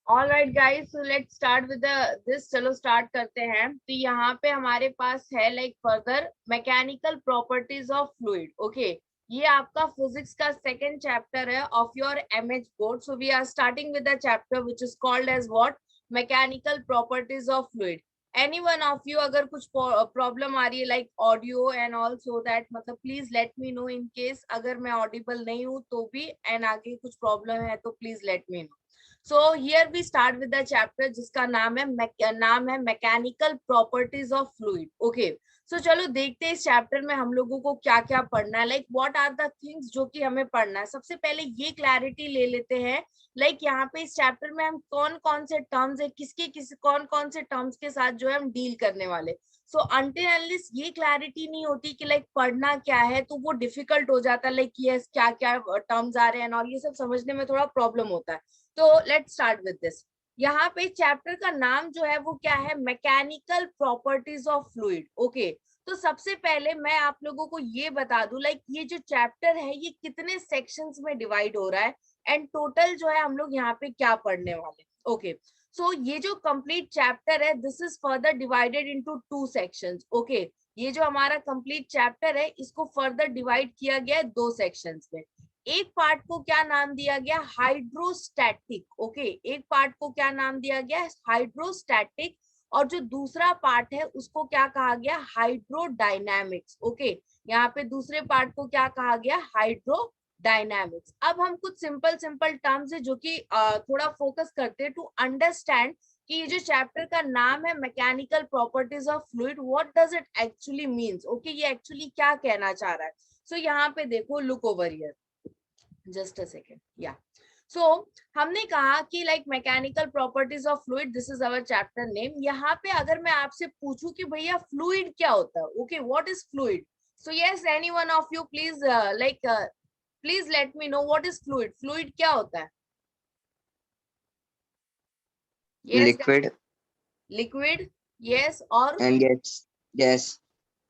All right guys, so let's start with this. चलो start करते हैं। तो यहाँ पे हमारे पास है like further mechanical properties of fluid. Okay, ये आपका फिजिक्स का सेकंड चैप्टर है of your MH board. So we are starting with the chapter which is called as what, mechanical properties of fluid. Any one of you अगर कुछ problem आ रही है like audio and all, so that मतलब please let me no in case अगर मैं Audible नहीं हूँ तो भी, एंड आगे कुछ प्रॉब्लम है तो please let me know. So here we start with the chapter जिसका नाम है mechanical properties of fluid. Okay, so चलो देखते हैं इस चैप्टर में हम लोगों को क्या क्या पढ़ना है, like what are the things जो कि हमें पढ़ना है। सबसे पहले ये क्लैरिटी ले लेते हैं, लाइक यहाँ पे इस चैप्टर में हम कौन कौन से टर्म्स है, कौन कौन से टर्म्स के साथ जो है हम डील करने वाले। सो अनटिल अनलेस ये क्लैरिटी नहीं होती कि लाइक पढ़ना क्या है, तो वो डिफिकल्ट हो जाता है, लाइक यस क्या क्या टर्म्स आ रहे हैं और ये सब समझने में थोड़ा प्रॉब्लम होता है। तो लेट्स स्टार्ट विद दिस। यहाँ पे चैप्टर का नाम जो है वो क्या है, mechanical properties of fluid. Okay, तो सबसे पहले मैं आप लोगों को ये बता दूं, लाइक ये जो चैप्टर है ये कितने सेक्शंस में डिवाइड हो रहा है एंड टोटल जो है हम लोग यहाँ पे क्या पढ़ने वाले। ओके, सो ये जो कंप्लीट चैप्टर है this is further divided into two sections. Okay, ये जो हमारा कंप्लीट चैप्टर है इसको फर्दर डिवाइड किया गया है दो सेक्शंस में। एक पार्ट को क्या नाम दिया गया, हाइड्रोस्टैटिक। ओके, एक पार्ट को क्या नाम दिया गया, हाइड्रोस्टैटिक। और जो दूसरा पार्ट है उसको क्या कहा गया, हाइड्रोडायनामिक्स। ओके, यहाँ पे दूसरे पार्ट को क्या कहा गया, हाइड्रोडायनामिक्स। अब हम कुछ सिंपल सिंपल टर्म्स है जो कि थोड़ा फोकस करते हैं टू अंडरस्टैंड कि ये जो चैप्टर का नाम है mechanical properties of fluid, what does it actually means. Okay, ये एक्चुअली क्या कहना चाह रहा है। सो यहाँ पे देखो, look over here, just a second, या सो हमने कहा कि like mechanical properties of fluid, this is our chapter name. यहाँ पे अगर मैं आपसे पूछूं कि भैया फ्लूइड क्या होता है, okay what is fluid, so yes any one of you please like please let me know what is fluid. Fluid क्या होता है? यस, लिक्विड लिक्विड, यस, और and gas.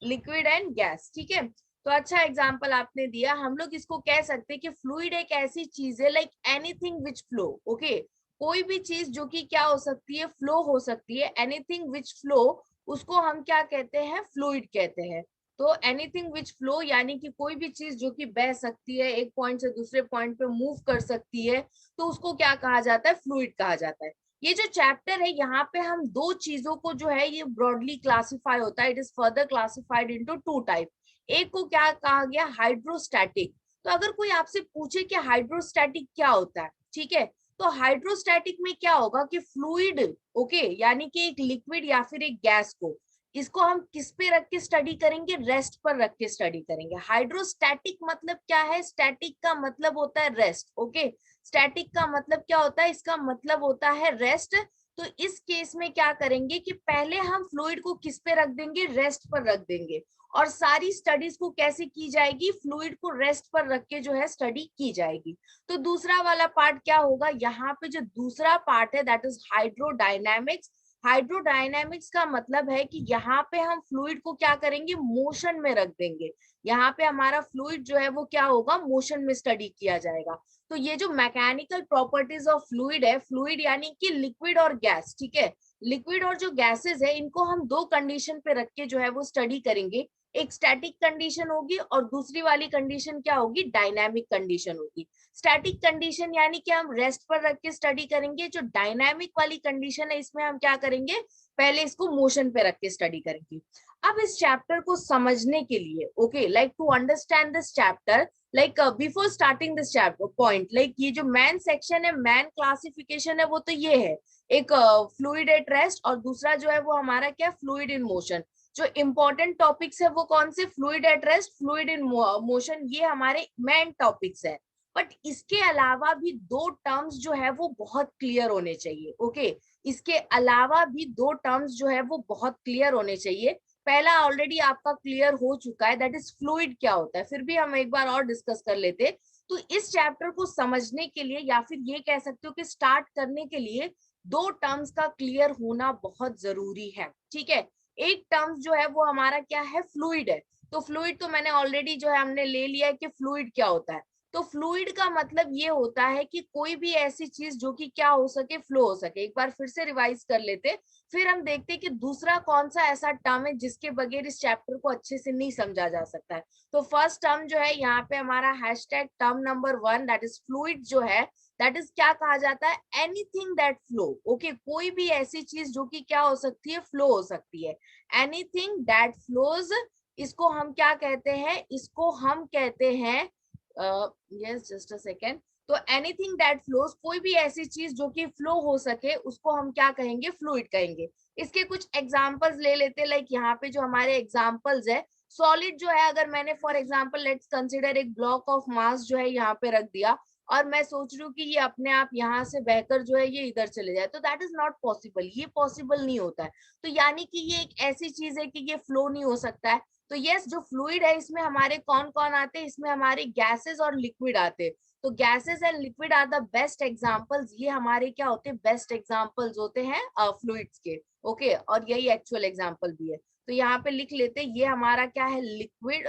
Liquid and gas. ठीक है, तो अच्छा एग्जांपल आपने दिया। हम लोग इसको कह सकते हैं कि फ्लूइड एक ऐसी चीज है like anything which flow. Okay, कोई भी चीज जो कि क्या हो सकती है, फ्लो हो सकती है। एनीथिंग विच फ्लो, उसको हम क्या कहते हैं, फ्लूइड कहते हैं। तो एनीथिंग विच फ्लो यानी कि कोई भी चीज जो कि बह सकती है, एक पॉइंट से दूसरे पॉइंट पे मूव कर सकती है, तो उसको क्या कहा जाता है, फ्लूइड कहा जाता है। ये जो चैप्टर है यहाँ पे हम दो चीजों को जो है ये ब्रॉडली क्लासिफाई होता है, it is further classified into two type. एक को क्या कहा गया, हाइड्रोस्टैटिक। तो अगर कोई आपसे पूछे कि हाइड्रोस्टैटिक क्या होता है, ठीक है, तो हाइड्रोस्टैटिक में क्या होगा कि फ्लूइड, ओके, यानी कि एक लिक्विड या फिर एक गैस को, इसको हम किस पे रख के स्टडी करेंगे, रेस्ट पर रख के स्टडी करेंगे। हाइड्रोस्टैटिक मतलब क्या है, स्टैटिक का मतलब होता है रेस्ट। ओके, स्टैटिक का मतलब क्या होता है, इसका मतलब होता है रेस्ट। तो इस केस में क्या करेंगे कि पहले हम फ्लूइड को किस पे रख देंगे, रेस्ट पर रख देंगे। और सारी स्टडीज को कैसे की जाएगी, फ्लूइड को रेस्ट पर रख के जो है स्टडी की जाएगी। तो दूसरा वाला पार्ट क्या होगा, यहाँ पे जो दूसरा पार्ट है दैट इज हाइड्रोडायनामिक्स। हाइड्रोडायनामिक्स का मतलब है कि यहाँ पे हम फ्लूइड को क्या करेंगे, मोशन में रख देंगे। यहाँ पे हमारा फ्लूइड जो है वो क्या होगा, मोशन में स्टडी किया जाएगा। तो ये जो मैकेनिकल प्रॉपर्टीज ऑफ फ्लूइड है, फ्लूइड यानी कि लिक्विड और गैस, ठीक है, लिक्विड और जो गैसेस है इनको हम दो कंडीशन पे रख के जो है वो स्टडी करेंगे। एक स्टैटिक कंडीशन होगी और दूसरी वाली कंडीशन क्या होगी, डायनामिक कंडीशन होगी। स्टैटिक कंडीशन यानी कि हम रेस्ट पर रख के स्टडी करेंगे, जो डायनामिक वाली कंडीशन है इसमें हम क्या करेंगे, पहले इसको मोशन पे रख के स्टडी करेंगे। अब इस चैप्टर को समझने के लिए, okay, like to understand this chapter, like before starting this chapter point, like ये जो मैन सेक्शन है, मैन क्लासिफिकेशन है, वो तो ये है, एक फ्लूइड एट रेस्ट और दूसरा जो है वो हमारा क्या, फ्लूइड इन मोशन। जो इंपॉर्टेंट टॉपिक्स है वो कौन से, fluid at rest, fluid in motion, ये हमारे मेन टॉपिक्स है। बट इसके अलावा भी दो टर्म्स जो है वो बहुत क्लियर होने चाहिए। ओके, इसके अलावा भी दो टर्म्स जो है वो बहुत क्लियर होने चाहिए। पहला ऑलरेडी आपका क्लियर हो चुका है, दैट इज फ्लूइड क्या होता है, फिर भी हम एक बार और डिस्कस कर लेते। तो इस चैप्टर को समझने के लिए या फिर ये कह सकते हो कि स्टार्ट करने के लिए दो टर्म्स का क्लियर होना बहुत जरूरी है। ठीक है, एक टर्म्स जो है वो हमारा क्या है, फ्लूइड है। तो फ्लूइड तो मैंने ऑलरेडी जो है हमने ले लिया है कि फ्लूइड क्या होता है। तो फ्लूइड का मतलब ये होता है कि कोई भी ऐसी चीज जो कि क्या हो सके, फ्लो हो सके। एक बार फिर से रिवाइज कर लेते, फिर हम देखते हैं कि दूसरा कौन सा ऐसा टर्म है जिसके बगैर इस चैप्टर को अच्छे से नहीं समझा जा सकता है। तो फर्स्ट टर्म जो है यहाँ पे हमारा hashtag term number 1 that is fluid जो है, दैट इज क्या कहा जाता है, एनीथिंग दैट फ्लो। ओके, कोई भी ऐसी चीज जो कि क्या हो सकती है, फ्लो हो सकती है। एनीथिंग दैट फ्लोज, इसको हम क्या कहते हैं, इसको हम कहते हैं, यस जस्ट अ सेकेंड। तो एनीथिंग दैट फ्लोज, कोई भी ऐसी चीज जो कि फ्लो हो सके उसको हम क्या कहेंगे, फ्लूइड कहेंगे। इसके कुछ एग्जांपल्स ले लेते हैं। लाइक यहाँ पे जो हमारे एग्जांपल्स है, सॉलिड जो है, अगर मैंने फॉर एग्जांपल लेट्स कंसीडर एक ब्लॉक ऑफ मास जो है यहाँ पे रख दिया, और मैं सोच रही हूँ कि ये अपने आप यहाँ से बहकर जो है ये इधर चले जाए, तो दैट इज नॉट पॉसिबल, ये पॉसिबल नहीं होता है। तो यानी कि ये एक ऐसी चीज है कि ये फ्लो नहीं हो सकता है। तो यस, जो फ्लूइड है इसमें हमारे कौन कौन आते हैं, इसमें हमारे गैसेस और लिक्विड आते हैं। तो gases and liquid are the best examples, ये हमारे क्या होते हैं, बेस्ट एग्जांपल्स होते हैं फ्लूइड्स के। ओके, और यही एक्चुअल एग्जांपल भी है। तो यहाँ पे लिख लेते हैं, ये हमारा क्या है, liquid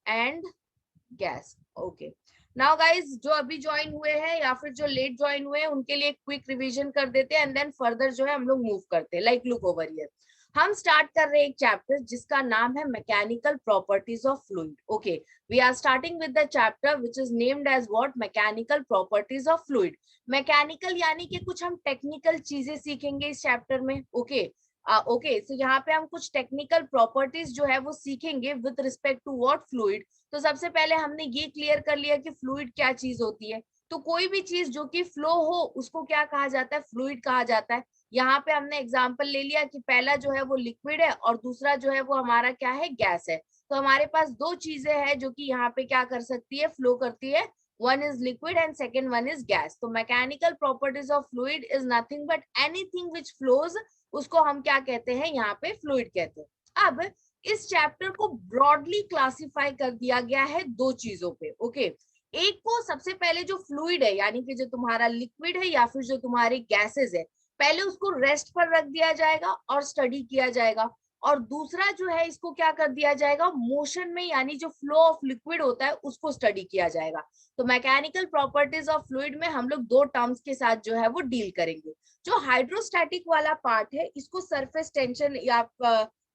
and gas. Okay, now guys, जो अभी ज्वाइन हुए हैं या फिर जो लेट ज्वाइन हुए हैं उनके लिए क्विक रिवीजन कर देते हैं, एंड देन फर्दर जो है हम लोग मूव करते हैं। लाइक लुक ओवर हियर, हम स्टार्ट कर रहे हैं एक चैप्टर जिसका नाम है mechanical properties of fluid. Okay, we are starting with the chapter which is named as what, mechanical properties of fluid. Mechanical यानी कि कुछ हम टेक्निकल चीजें सीखेंगे इस चैप्टर में। ओके, ओके, सो यहाँ पे हम कुछ टेक्निकल प्रॉपर्टीज जो है वो सीखेंगे with respect to what, fluid. तो सबसे पहले हमने ये क्लियर कर लिया कि फ्लूइड क्या चीज होती है। तो कोई भी चीज जो कि फ्लो हो उसको क्या कहा जाता है, फ्लूइड कहा जाता है। यहाँ पे हमने एग्जांपल ले लिया कि पहला जो है वो लिक्विड है और दूसरा जो है वो हमारा क्या है, गैस है। तो हमारे पास दो चीजें हैं जो कि यहाँ पे क्या कर सकती है, फ्लो करती है। One is liquid and second one is gas. तो mechanical properties of fluid is nothing but anything which flows, उसको हम क्या कहते हैं, यहाँ पे फ्लूइड कहते हैं। अब इस चैप्टर को ब्रॉडली क्लासिफाई कर दिया गया है दो चीजों पे। ओके, एक को सबसे पहले जो फ्लूइड है यानी कि जो तुम्हारा लिक्विड है या फिर जो तुम्हारे गैसेस है, पहले उसको रेस्ट पर रख दिया जाएगा और स्टडी किया जाएगा। और दूसरा जो है इसको क्या कर दिया जाएगा, मोशन में, यानी जो फ्लो ऑफ लिक्विड होता है उसको स्टडी किया जाएगा। तो मैकेनिकल प्रॉपर्टीज ऑफ फ्लूइड में हम लोग दो टर्म्स के साथ जो है वो डील करेंगे। जो हाइड्रोस्टैटिक वाला पार्ट है इसको सरफेस टेंशन, या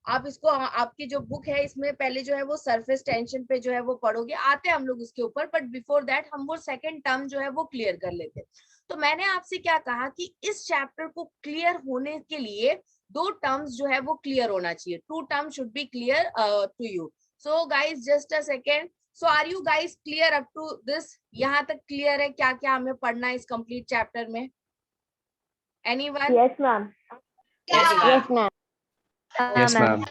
आप इसको, आपकी जो बुक है इसमें पहले जो है वो सरफेस टेंशन पे जो है वो पढ़ोगे, आते हैं हम लोग उसके ऊपर, बट बिफोर दैट हम वो सेकंड टर्म जो है वो क्लियर कर लेते हैं। तो मैंने आपसे क्या कहा कि इस चैप्टर को क्लियर होने के लिए दो टर्म्स जो है वो क्लियर होना चाहिए, two term should be clear to you. So guys just a second, so are you guys clear up to this, यहाँ तक क्लियर है क्या क्या हमें पढ़ना है इस कंप्लीट चैप्टर में? Anyone? Yes, ma'am. Yes, Yes, ma'am. Yes, Ma'am. ma'am.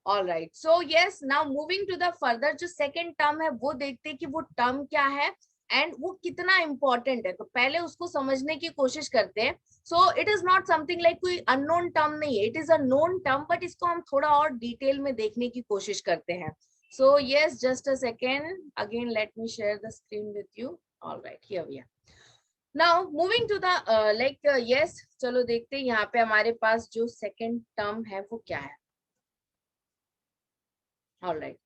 All right, so yes, now moving to the further, जो सेकेंड टर्म है वो देखते हैं कि वो टर्म क्या है एंड वो कितना इंपॉर्टेंट है। तो पहले उसको समझने की कोशिश करते हैं। So it is not something like कोई अननोन टर्म नहीं है, it is a known term, but इसको हम थोड़ा और डिटेल में देखने की कोशिश करते हैं। So yes, just a second, again let me share the screen with you. All right, here we are. Now moving to the like yes, चलो देखते हैं यहाँ पे हमारे पास जो सेकेंड टर्म है वो क्या है। Alright,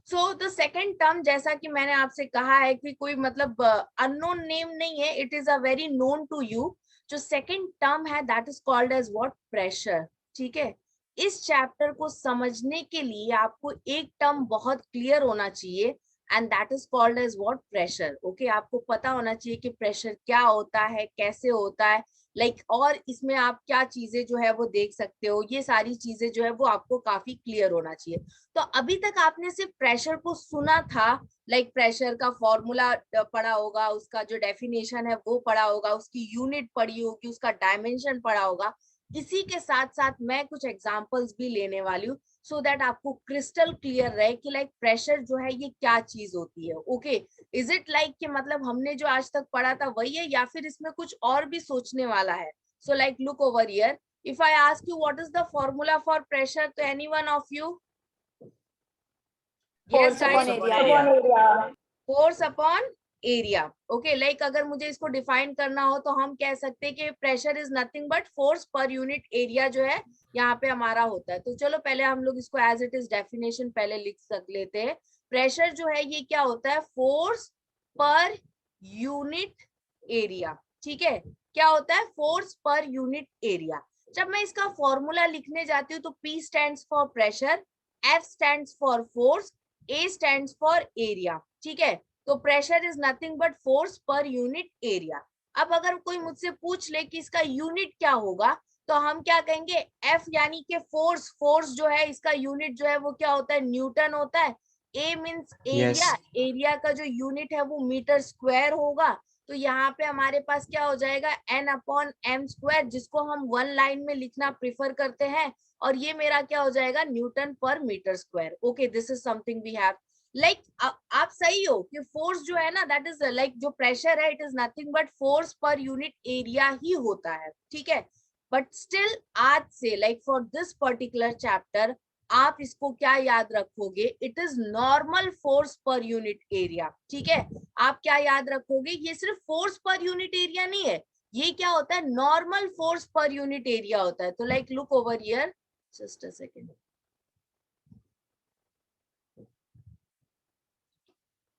so the second term, जैसा कि मैंने आपसे कहा है कि कोई मतलब अननोन नेम नहीं है, it is a very known to you. जो सेकेंड टर्म है that is called as what, pressure. ठीक है, इस चैप्टर को समझने के लिए आपको एक टर्म बहुत क्लियर होना चाहिए and that is called as what, pressure. Okay, आपको पता होना चाहिए कि प्रेशर क्या होता है, कैसे होता है, लाइक और इसमें आप क्या चीजें जो है वो देख सकते हो, ये सारी चीजें जो है वो आपको काफी क्लियर होना चाहिए। तो अभी तक आपने सिर्फ प्रेशर को सुना था, लाइक प्रेशर का फॉर्मूला पढ़ा होगा, उसका जो डेफिनेशन है वो पढ़ा होगा, उसकी यूनिट पढ़ी होगी, उसका डायमेंशन पढ़ा होगा। इसी के साथ साथ मैं कुछ एग्जांपल्स भी लेने वाली हूँ सो दैट आपको क्रिस्टल क्लियर रहे कि लाइक प्रेशर जो है ये क्या चीज होती है। ओके, इज इट लाइक कि मतलब हमने जो आज तक पढ़ा था वही है या फिर इसमें कुछ और भी सोचने वाला है? So like look over here, if I ask you what is the formula for pressure, to any one of you? Yes, Force upon guys, area. force upon area. Okay, like अगर मुझे इसको डिफाइन करना हो तो हम कह सकते हैं कि pressure is nothing but force per unit area जो है यहाँ पे हमारा होता है। तो चलो पहले हम लोग इसको एज इट इज डेफिनेशन पहले लिख लेते हैं। प्रेशर जो है ये क्या होता है, फोर्स पर यूनिट एरिया। ठीक है, क्या होता है? Force per unit area. जब मैं इसका फॉर्मूला लिखने जाती हूँ तो P stands for pressure, F stands for force, A stands for area. ठीक है, तो pressure is nothing but force per unit area. अब अगर कोई मुझसे पूछ ले कि इसका यूनिट क्या होगा, तो हम क्या कहेंगे? F यानी कि फोर्स, फोर्स जो है इसका यूनिट जो है वो क्या होता है? न्यूटन होता है। A means area, Yes. Area का जो यूनिट है वो मीटर स्क्वायर होगा। तो यहाँ पे हमारे पास क्या हो जाएगा? N अपॉन एम स्क्वायर, जिसको हम वन लाइन में लिखना प्रिफर करते हैं, और ये मेरा क्या हो जाएगा? न्यूटन पर metre square. Okay, this is something we have. Like आप सही हो कि फोर्स जो है ना, दैट इज लाइक जो प्रेशर है, it is nothing but force per unit area ही होता है। ठीक है, बट स्टिल आज से like for this particular chapter आप इसको क्या याद रखोगे? It is normal force per unit area. ठीक है, आप क्या याद रखोगे? ये सिर्फ फोर्स पर यूनिट एरिया नहीं है, ये क्या होता है? Normal force per unit area होता है। तो like look over here, just a second.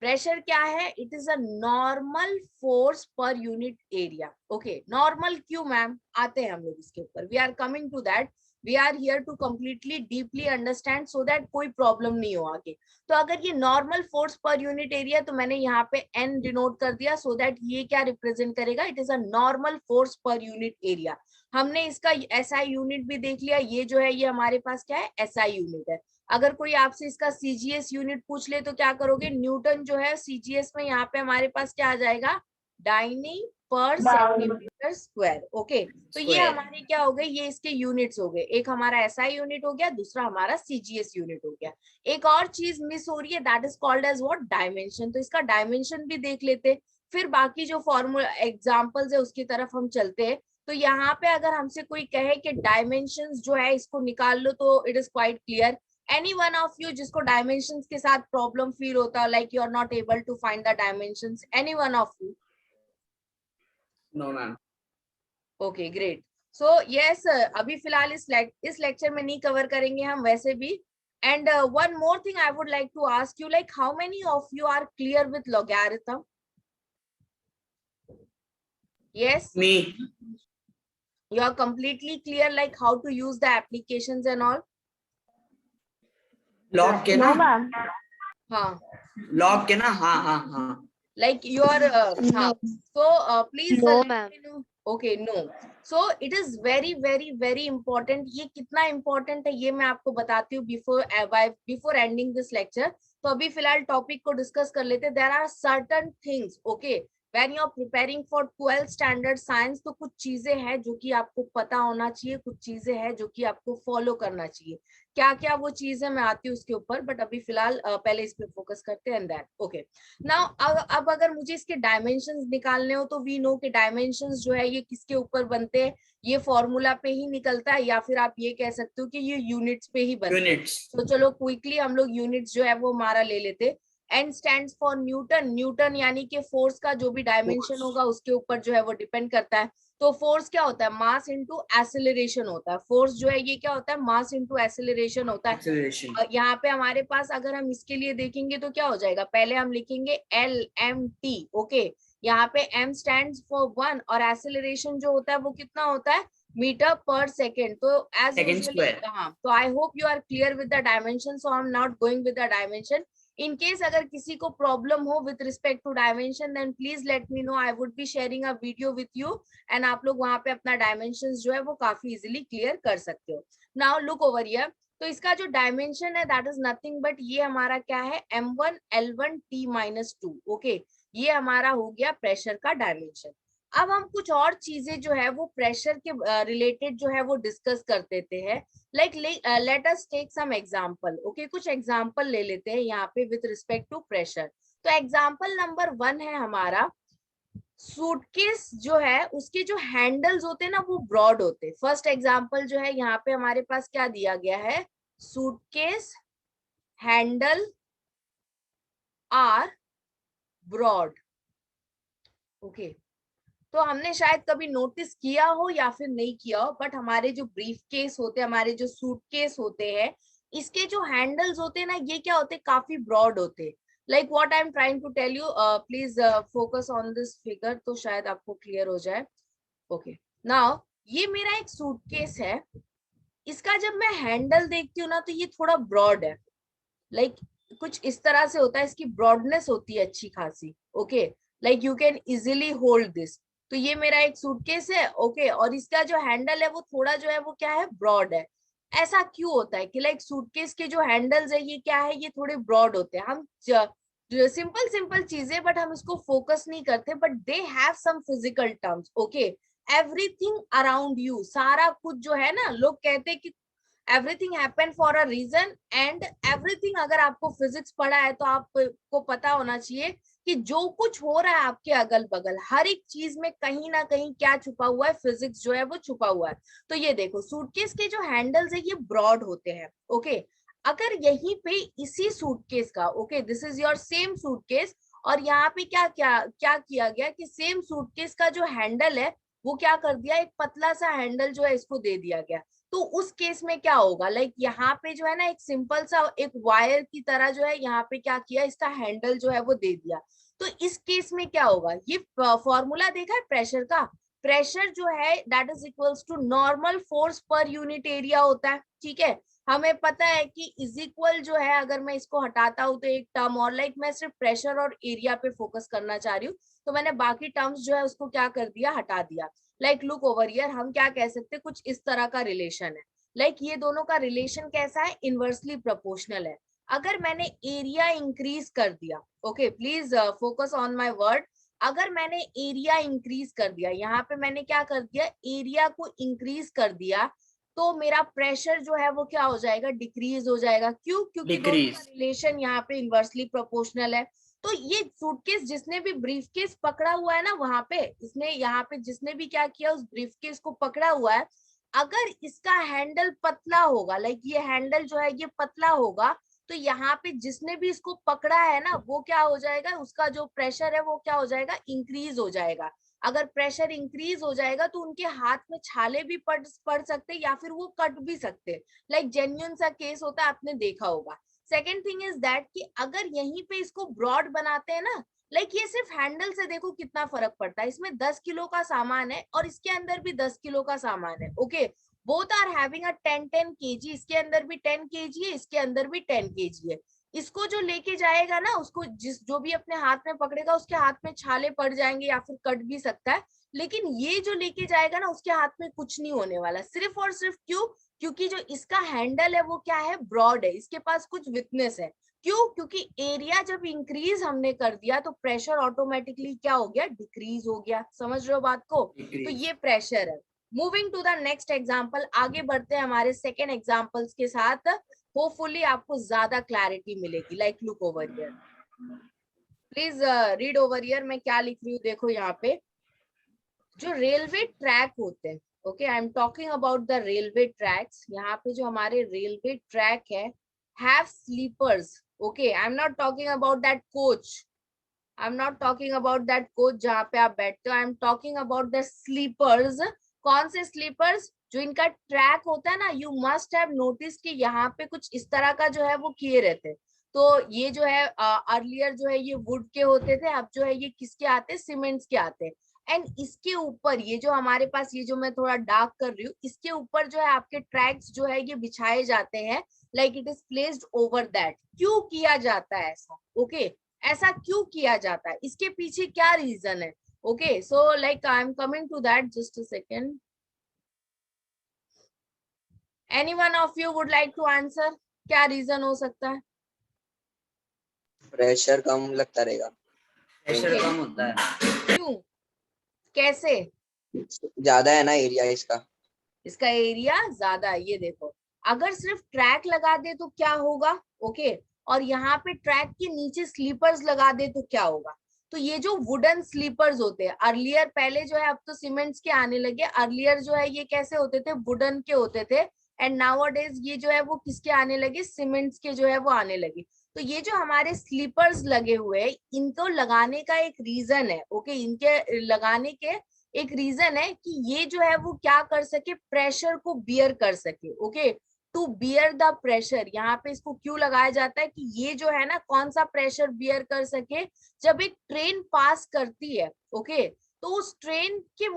Pressure क्या है? It is a normal force per unit area. Okay, normal क्यों मैम? आते हैं हम लोग इसके ऊपर, we are coming to that. We are here to completely deeply understand so that कोई प्रॉब्लम नहीं हो आगे। तो अगर ये normal force per unit area, तो मैंने यहाँ पे एन डिनोट कर दिया सो दैट ये क्या रिप्रेजेंट करेगा? It is a normal force per unit area. हमने इसका एसआई यूनिट भी देख लिया, ये जो है ये हमारे पास क्या है? एसआई यूनिट है। अगर कोई आपसे इसका सीजीएस यूनिट पूछ ले तो क्या करोगे? न्यूटन जो है सीजीएस में यहाँ पे हमारे पास क्या आ जाएगा? डाइनी पर सेंटीमीटर स्क्वायर। ओके, तो ये Square. हमारे क्या हो गए? ये इसके यूनिट्स हो गए। एक हमारा एसआई यूनिट हो गया, दूसरा हमारा सीजीएस यूनिट हो गया। एक और चीज मिस हो रही है, that is called as what? Dimension. तो इसका डायमेंशन भी देख लेते, फिर बाकी जो फॉर्मूला एग्जाम्पल्स है उसकी तरफ हम चलते हैं। तो यहाँ पे अगर हमसे कोई कहे कि डायमेंशंस जो है इसको निकाल लो, तो it is quite clear. Any one of you जिसको डायमेंशंस के साथ प्रॉब्लम फील होता है, like you are not able to find the dimensions, any one of you? No, ma'am. Okay, great. So yes, अभी फिलहाल इस लेक्चर में नहीं कवर करेंगे हम वैसे भी। And one more thing I would like to ask you, like how many of you are clear with logarithm? Yes, Me. you are completely clear like how to use the applications and all? Log के ना? No, ma'am. हाँ, Log के ना? हाँ हाँ हाँ. like you are No. so please No, let ma'am. me know. Okay, no, so it is very very very important. ये कितना important है ये मैं आपको बताती हूँ before ending this lecture. तो अभी फिलहाल टॉपिक को डिस्कस कर लेते हैं। There are certain things, okay, when you are preparing for 12th standard science, तो कुछ चीजें हैं जो कि आपको पता होना चाहिए, कुछ चीजें हैं जो कि आपको फॉलो करना चाहिए। क्या क्या वो चीजें मैं आती हूँ उसके ऊपर, बट अभी फिलहाल पहले इस पे फोकस करते हैं। That okay. नाउ अब अगर मुझे इसके डायमेंशंस निकालने हो, तो वी नो कि डायमेंशंस जो है ये किसके ऊपर बनते हैं? ये फॉर्मूला पे ही निकलता है, या फिर आप ये कह सकते हो कि ये यूनिट्स पे ही बनता है। Units. तो चलो क्विकली हम लोग यूनिट्स जो है वो हमारा ले लेते। N stands for newton. Newton यानी कि फोर्स का जो भी डायमेंशन होगा उसके ऊपर जो है वो डिपेंड करता है। तो फोर्स क्या होता है? मास इनटू एक्सेलरेशन होता है। फोर्स जो है ये क्या होता है? मास इनटू एक्सेलरेशन होता है। Acceleration. यहाँ पे हमारे पास अगर हम इसके लिए देखेंगे तो क्या हो जाएगा? पहले हम लिखेंगे एल एम टी। ओके, यहाँ पे एम स्टैंड्स फॉर 1 और एक्सेलरेशन जो होता है वो कितना होता है? मीटर पर सेकेंड। तो एज Second यूजुअली square. हाँ, तो I hope you are clear with the dimension, so I am not going with the dimension. In case अगर किसी को प्रॉब्लम हो with respect to dimension, then please let me know, I would be sharing a video with you, and आप लोग वहां पे अपना dimensions जो है वो काफी इजीली क्लियर कर सकते हो। Now look over here. तो इसका जो डायमेंशन है दैट इज नथिंग बट ये हमारा क्या है? m1 l1 t-2। ओके, ये हमारा हो गया प्रेशर का डायमेंशन। अब हम कुछ और चीजें जो है वो प्रेशर के रिलेटेड जो है वो डिस्कस कर देते हैं। Like let us take some example. Okay, कुछ एग्जांपल ले लेते हैं यहाँ पे विद रिस्पेक्ट टू प्रेशर। तो एग्जांपल नंबर 1 है हमारा, सूटकेस जो है उसके जो हैंडल्स होते हैं ना वो ब्रॉड होते हैं। फर्स्ट एग्जांपल जो है यहाँ पे हमारे पास क्या दिया गया है? Suitcase handle are broad. Okay, तो हमने शायद कभी नोटिस किया हो या फिर नहीं किया हो, बट हमारे जो ब्रीफ केस होते हैं, हमारे जो सूटकेस होते हैं, इसके जो हैंडल्स होते हैं ना ये क्या होते हैं? काफी ब्रॉड होते हैं। Like what I am trying to tell you, please focus on this figure, तो शायद आपको क्लियर हो जाए। ओके, नाउ ये मेरा एक सूटकेस है, इसका जब मैं हैंडल देखती हूँ ना तो ये थोड़ा ब्रॉड है, लाइक कुछ इस तरह से होता है, इसकी ब्रॉडनेस होती है अच्छी खासी। Okay, like you can easily hold this. तो ये मेरा एक सूटकेस है, ओके, और इसका जो हैंडल है वो थोड़ा जो है वो क्या है, ब्रॉड है। ऐसा क्यों होता है कि लाइक सूटकेस के जो हैंडल्स है ये क्या है, ये थोड़े ब्रॉड होते हैं। हम सिंपल सिंपल चीजें, बट हम इसको फोकस नहीं करते, but they have some physical terms. Okay, everything around you, सारा कुछ जो है ना, लोग कहते हैं कि everything happen for a reason, and everything, अगर आपको फिजिक्स पढ़ा है तो आपको पता होना चाहिए कि जो कुछ हो रहा है आपके अगल बगल, हर एक चीज में कहीं ना कहीं क्या छुपा हुआ है, फिजिक्स जो है वो छुपा हुआ है। तो ये देखो, सूटकेस के जो हैंडल्स है ये ब्रॉड होते हैं। ओके, अगर यहीं पे इसी सूटकेस का, okay, this is your same suitcase, और यहाँ पे क्या क्या क्या किया गया कि सेम सूटकेस का जो हैंडल है वो क्या कर दिया, एक पतला सा हैंडल जो है इसको दे दिया गया। तो उस केस में क्या होगा, लाइक यहाँ पे जो है ना एक सिंपल सा एक वायर की तरह जो है यहाँ पे क्या किया, इसका हैंडल जो है वो दे दिया। तो इस केस में क्या होगा, ये फॉर्मूला देखा है प्रेशर का, प्रेशर जो है that is equals to normal force per unit area होता है। ठीक है, हमें पता है कि इज इक्वल जो है, अगर मैं इसको हटाता हूं तो एक टर्म और, लाइक मैं सिर्फ प्रेशर और एरिया पे फोकस करना चाह रही हूँ, तो मैंने बाकी टर्म्स जो है उसको क्या कर दिया, हटा दिया। लाइक लुक ओवर हियर, हम क्या कह सकते हैं, कुछ इस तरह का रिलेशन है। लाइक ये दोनों का रिलेशन कैसा है, इनवर्सली प्रोपोर्शनल है। अगर मैंने एरिया इंक्रीज कर दिया, okay please focus on my word, अगर मैंने एरिया इंक्रीज कर दिया, यहाँ पे मैंने क्या कर दिया, एरिया को इंक्रीज कर दिया, तो मेरा प्रेशर जो है वो क्या हो जाएगा, डिक्रीज हो जाएगा। क्यों, क्योंकि दोनों का डिक्रीज। रिलेशन यहाँ पे इनवर्सली प्रोपोर्शनल है। तो ये सूटकेस जिसने भी ब्रीफकेस पकड़ा हुआ है ना, वहां पे इसने यहाँ पे जिसने भी क्या किया, उस ब्रीफकेस को पकड़ा हुआ है, अगर इसका हैंडल पतला होगा, लाइक ये हैंडल जो है ये पतला होगा, तो यहाँ पे जिसने भी इसको पकड़ा है ना, वो क्या हो जाएगा, उसका जो प्रेशर है वो क्या हो जाएगा, इंक्रीज हो जाएगा। अगर प्रेशर इंक्रीज हो जाएगा तो उनके हाथ में छाले भी पड़ सकते, या फिर वो कट भी सकते। लाइक जेन्युइन सा केस होता है, आपने देखा होगा। सेकेंड थिंग इज दैट कि अगर यहीं पे इसको ब्रॉड बनाते हैं ना, लाइक ये सिर्फ हैंडल से देखो कितना फर्क पड़ता है, इसमें 10 किलो का सामान है और इसके अंदर भी 10 किलो का सामान है। Okay, both are having a 10 kg, इसके अंदर भी 10 केजी है, इसके अंदर भी 10 केजी है। इसको जो लेके जाएगा ना, उसको जो भी अपने हाथ में पकड़ेगा उसके हाथ में छाले पड़ जाएंगे या फिर कट भी सकता है, लेकिन ये जो लेके जाएगा ना उसके हाथ में कुछ नहीं होने वाला। सिर्फ और सिर्फ क्यों, क्योंकि जो इसका हैंडल है वो क्या है, ब्रॉड है, इसके पास कुछ विथनेस है। क्यों, क्योंकि एरिया जब इंक्रीज हमने कर दिया तो प्रेशर ऑटोमेटिकली क्या हो गया, डिक्रीज हो गया। समझ रहे हो बात को, तो डिक्रीज। ये प्रेशर है। Moving to the next example, आगे बढ़ते हैं हमारे सेकेंड एग्जाम्पल्स के साथ, होपफुली आपको ज्यादा क्लैरिटी मिलेगी। Like look over here, please read over here, मैं क्या लिख रही हूँ देखो यहाँ पे, जो रेलवे ट्रैक होते हैं, okay, I am talking about the railway tracks, यहाँ पे जो हमारे रेलवे ट्रैक है have sleepers. Okay, I am not talking about that coach, I am not talking about that coach जहाँ पे आप बैठते हो, I am talking about the sleepers. कौन से स्लीपर्स, जो इनका ट्रैक होता है ना, यू मस्ट हैव नोटिस कि यहाँ पे कुछ इस तरह का जो है वो किए रहते हैं। तो ये जो है अर्लियर जो है ये वुड के होते थे, अब जो है ये किसके आते हैं, सीमेंट्स के आते हैं। एंड इसके ऊपर ये जो हमारे पास, ये जो मैं थोड़ा डार्क कर रही हूँ, इसके ऊपर जो है आपके ट्रैक्स जो है ये बिछाए जाते हैं, like it is placed over that. क्यों किया जाता है ऐसा, ओके, ऐसा क्यों किया जाता है, इसके पीछे क्या रीजन है। Okay, so like I am coming to that, just a second. Any one of you would like to answer, क्या रीजन हो सकता है। प्रेशर कम लगता रहेगा। Pressure Okay. कम होता है। क्यों, कैसे, ज्यादा है ना एरिया इसका। इसका एरिया ज्यादा है। ये देखो, अगर सिर्फ ट्रैक लगा दे तो क्या होगा, ओके, और यहाँ पे ट्रैक के नीचे स्लीपर्स लगा दे तो क्या होगा। तो ये जो वुडन स्लीपर्स होते हैं अर्लियर, पहले जो है, अब तो सीमेंट्स के आने लगे, अर्लियर जो है ये कैसे होते थे, वुडन के होते थे, एंड नाउअडेज ये जो है वो किसके आने लगे, सीमेंट्स के जो है वो आने लगे। तो ये जो हमारे स्लीपर्स लगे हुए हैं, इनको लगाने का एक रीजन है, ओके, इनके लगाने के एक रीजन है कि ये जो है वो क्या कर सके, प्रेशर को बियर कर सके। Okay, to bear the pressure. यहाँ पे इसको क्यों लगाया जाता है कि ये जो है ना कौन सा प्रेशर बियर कर सके, जब एक ट्रेन पास करती है, ओके, तो उस ट्रेन के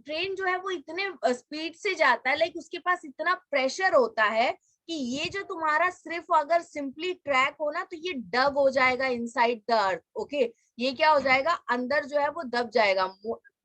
ट्रेन जो है वो इतने स्पीड से जाता है, लाइक उसके पास इतना प्रेशर होता है कि ये जो तुम्हारा सिर्फ अगर सिंपली ट्रैक हो ना, तो ये डग हो जाएगा इनसाइड द अर्थ, ओके, ये क्या हो जाएगा, अंदर जो है वो दब जाएगा।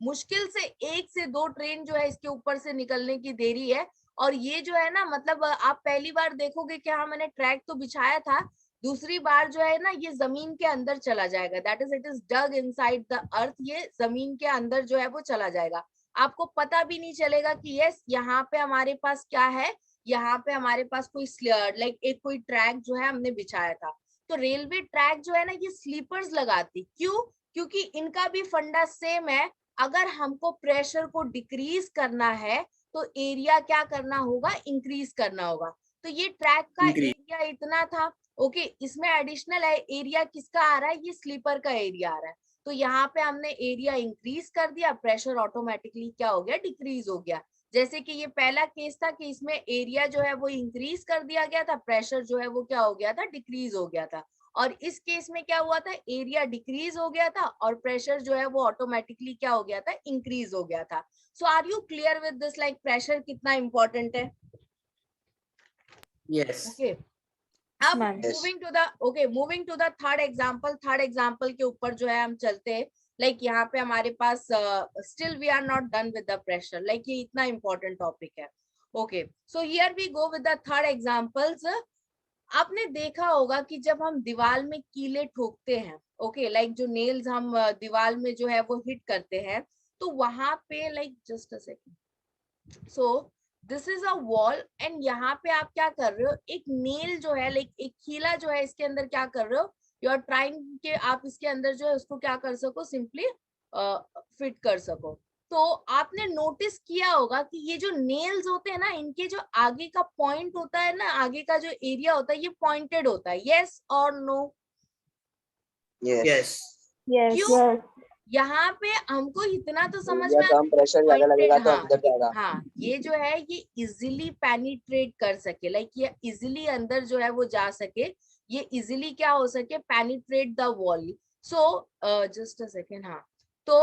मुश्किल से 1 से 2 ट्रेन जो है इसके ऊपर से निकलने की देरी है। और ये जो है ना, मतलब आप पहली बार देखोगे कि हाँ मैंने ट्रैक तो बिछाया था, दूसरी बार जो है ना ये जमीन के अंदर चला जाएगा, that is it is dug inside the earth, ये जमीन के अंदर जो है वो चला जाएगा। आपको पता भी नहीं चलेगा कि यस यहाँ पे हमारे पास क्या है, यहाँ पे हमारे पास कोई लाइक एक कोई ट्रैक जो है हमने बिछाया था। तो रेलवे ट्रैक जो है ना ये स्लीपर्स लगाती, क्यों, क्योंकि इनका भी फंडा सेम है। अगर हमको प्रेशर को डिक्रीज करना है तो एरिया क्या करना होगा, इंक्रीज करना होगा। तो ये ट्रैक का एरिया इतना था, ओके, इसमें एडिशनल है एरिया किसका आ रहा है, ये स्लीपर का एरिया आ रहा है। तो यहाँ पे हमने एरिया इंक्रीज कर दिया, प्रेशर ऑटोमेटिकली क्या हो गया, डिक्रीज हो गया। जैसे कि ये पहला केस था कि इसमें एरिया जो है वो इंक्रीज कर दिया गया था, प्रेशर जो है वो क्या हो गया था, डिक्रीज हो गया था। और इस केस में क्या हुआ था, एरिया डिक्रीज हो गया था और प्रेशर जो है वो ऑटोमेटिकली क्या हो गया था, इंक्रीज हो गया था। So are you clear with this, like pressure कितना इंपॉर्टेंट है? Yes. ओके, अब moving to the third example. Third example के ऊपर जो है हम चलते हैं। लाइक यहाँ पे हमारे पास still we are not done with the pressure, like ये इतना इंपॉर्टेंट टॉपिक है। Okay, so here we go with the third examples. आपने देखा होगा कि जब हम दीवार में कीले ठोकते हैं, ओके, लाइक जो नेल्स हम दीवार में जो है वो हिट करते हैं, तो वहां पे like just a second, so this is a wall and यहाँ पे आप क्या कर रहे हो, एक नेल जो है, लाइक एक कीला जो है इसके अंदर क्या कर रहे हो, यू आर ट्राइंग के आप इसके अंदर जो है उसको क्या कर सको, सिंपली फिट कर सको। तो आपने नोटिस किया होगा कि ये जो नेल्स होते हैं ना, इनके जो आगे का पॉइंट होता है ना, आगे का जो एरिया होता है ये पॉइंटेड होता है, यस और नो? Yes. क्यों? यहाँ पे हमको इतना तो समझ में आता कम है प्रेशर ज्यादा लगेगा तो हाँ, अंदर जाएगा। हाँ, ये जो है ये इजिली पेनिट्रेट कर सके, लाइक ये इजिली अंदर जो है वो जा सके, ये इजिली क्या हो सके, penetrate the wall. So just a second, हाँ, तो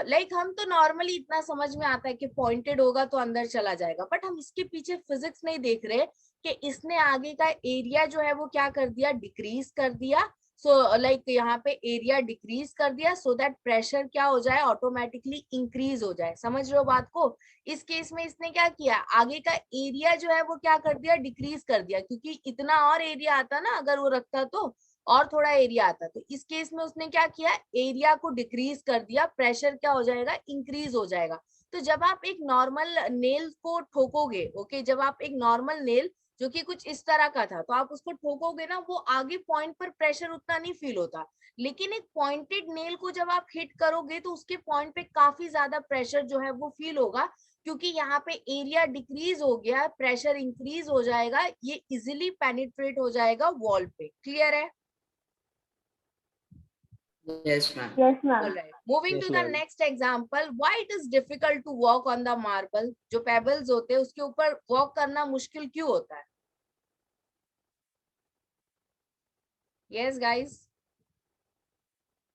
लाइक हम तो नॉर्मली इतना समझ में आता है कि पॉइंटेड होगा तो अंदर चला जाएगा, बट हम इसके पीछे फिजिक्स नहीं देख रहे कि इसने आगे का एरिया जो है वो क्या कर दिया, डिक्रीज कर दिया। सो लाइक यहाँ पे एरिया डिक्रीज कर दिया सो दैट प्रेशर क्या हो जाए, ऑटोमेटिकली इंक्रीज हो जाए। समझ रहे हो बात को? इस केस में इसने क्या किया, आगे का एरिया जो है वो क्या कर दिया, डिक्रीज कर दिया, क्योंकि इतना और एरिया आता ना अगर वो रखता तो, और थोड़ा एरिया आता। तो इस केस में उसने क्या किया, एरिया को डिक्रीज कर दिया, प्रेशर क्या हो जाएगा, इंक्रीज हो जाएगा। तो जब आप एक नॉर्मल नेल को ठोकोगे, ओके, जब आप एक नॉर्मल नेल जो कि कुछ इस तरह का था, तो आप उसको ठोकोगे ना, वो आगे पॉइंट पर प्रेशर उतना नहीं फील होता। लेकिन एक पॉइंटेड नेल को जब आप हिट करोगे तो उसके पॉइंट पे काफी ज्यादा प्रेशर जो है वो फील होगा, क्योंकि यहाँ पे एरिया डिक्रीज हो गया, प्रेशर इंक्रीज हो जाएगा, ये इजिली पेनिट्रेट हो जाएगा वॉल पे। क्लियर है? Yes, ma'am. Alright. Moving to the next example, why it is difficult to walk on the marble? जो पेबल्स होते हैं उसके ऊपर वॉक करना मुश्किल क्यों होता है? Yes, guys.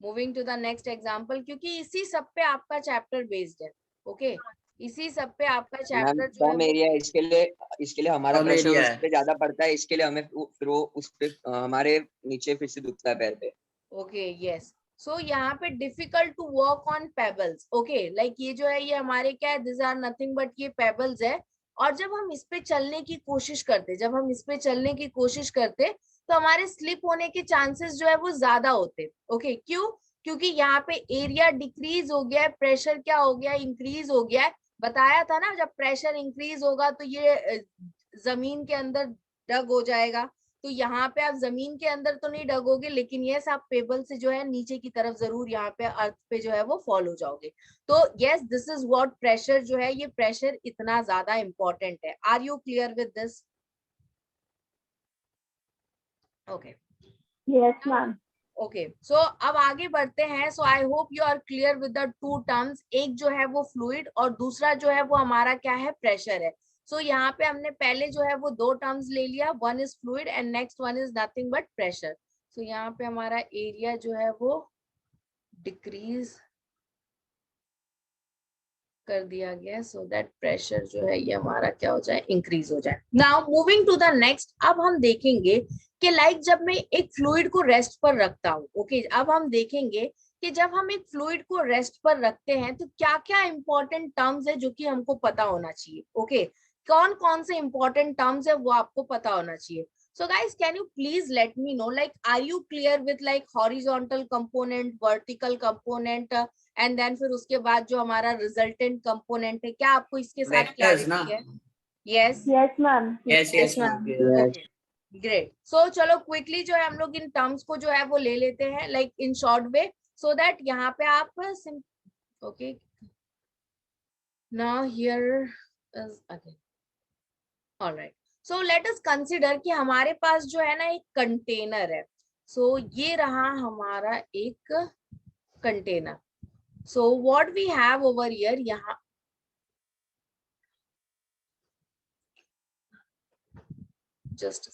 Moving to the next example, क्योंकि इसी सब पे आपका चैप्टर बेस्ड है, ओके, इसी सब पे आपका मैम चैप्टर जो है कम वो, एरिया है, इसके लिए हमारा कम प्रेशर area उस है। पे ज्यादा पड़ता है, इसके लिए हमें फिर वो उस पे हमारे नीचे फिर से दुखता है पैर पे। Okay, yes. सो यहाँ पे difficult to walk on pebbles, okay, like ये जो है ये हमारे क्या है, दिस आर नथिंग बट ये पेबल्स है। और जब हम इस पे चलने की कोशिश करते, जब हम इस पे चलने की कोशिश करते तो हमारे स्लिप होने के चांसेस जो है वो ज्यादा होते, ओके, क्यों? क्योंकि यहाँ पे एरिया डिक्रीज हो गया है, प्रेशर क्या हो गया, इंक्रीज हो गया है। बताया था ना, जब प्रेशर इंक्रीज होगा तो ये जमीन के अंदर डग हो जाएगा। तो यहाँ पे आप जमीन के अंदर तो नहीं डगोगे, लेकिन यस आप पेबल से जो है नीचे की तरफ जरूर यहाँ पे अर्थ पे जो है वो फॉल हो जाओगे। तो yes, this is what pressure जो है, ये प्रेशर इतना ज्यादा इंपॉर्टेंट है। Are you clear with this? Okay, yes ma'am. Okay, so अब आगे बढ़ते हैं। So I hope you are clear with the two terms, एक जो है वो फ्लूइड और दूसरा जो है वो हमारा क्या है, प्रेशर है। सो यहाँ पे हमने पहले जो है वो दो टर्म्स ले लिया, one is fluid and next one is nothing but pressure. So यहाँ पे हमारा एरिया जो है वो डिक्रीज कर दिया गया सो दैट प्रेशर जो है ये हमारा क्या हो जाए, इंक्रीज हो जाए। Now moving to the next, अब हम देखेंगे कि लाइक जब मैं एक फ्लूइड को रेस्ट पर रखता हूँ, ओके, अब हम देखेंगे कि जब हम एक फ्लूइड को रेस्ट पर रखते हैं तो क्या क्या इंपॉर्टेंट टर्म्स है जो कि हमको पता होना चाहिए, ओके, कौन कौन से इंपॉर्टेंट टर्म्स है वो आपको पता होना चाहिए। So guys, can you please let me know, like, are you clear with like horizontal component, vertical component, and then फिर उसके बाद जो हमारा रिजल्टेंट कंपोनेंट है, क्या आपको इसके साथ वेक्टर्स ना? क्लैरिटी है? Yes yes ma'am. Yes yes ma'am. Great. So चलो क्विकली जो है हम लोग इन टर्म्स को जो है वो ले लेते हैं like in short way, so that यहाँ पे आप okay now here is again alright. So let us consider कि हमारे पास जो है ना एक कंटेनर है। सो ये रहा हमारा एक container. So what we have over here, यहाँ just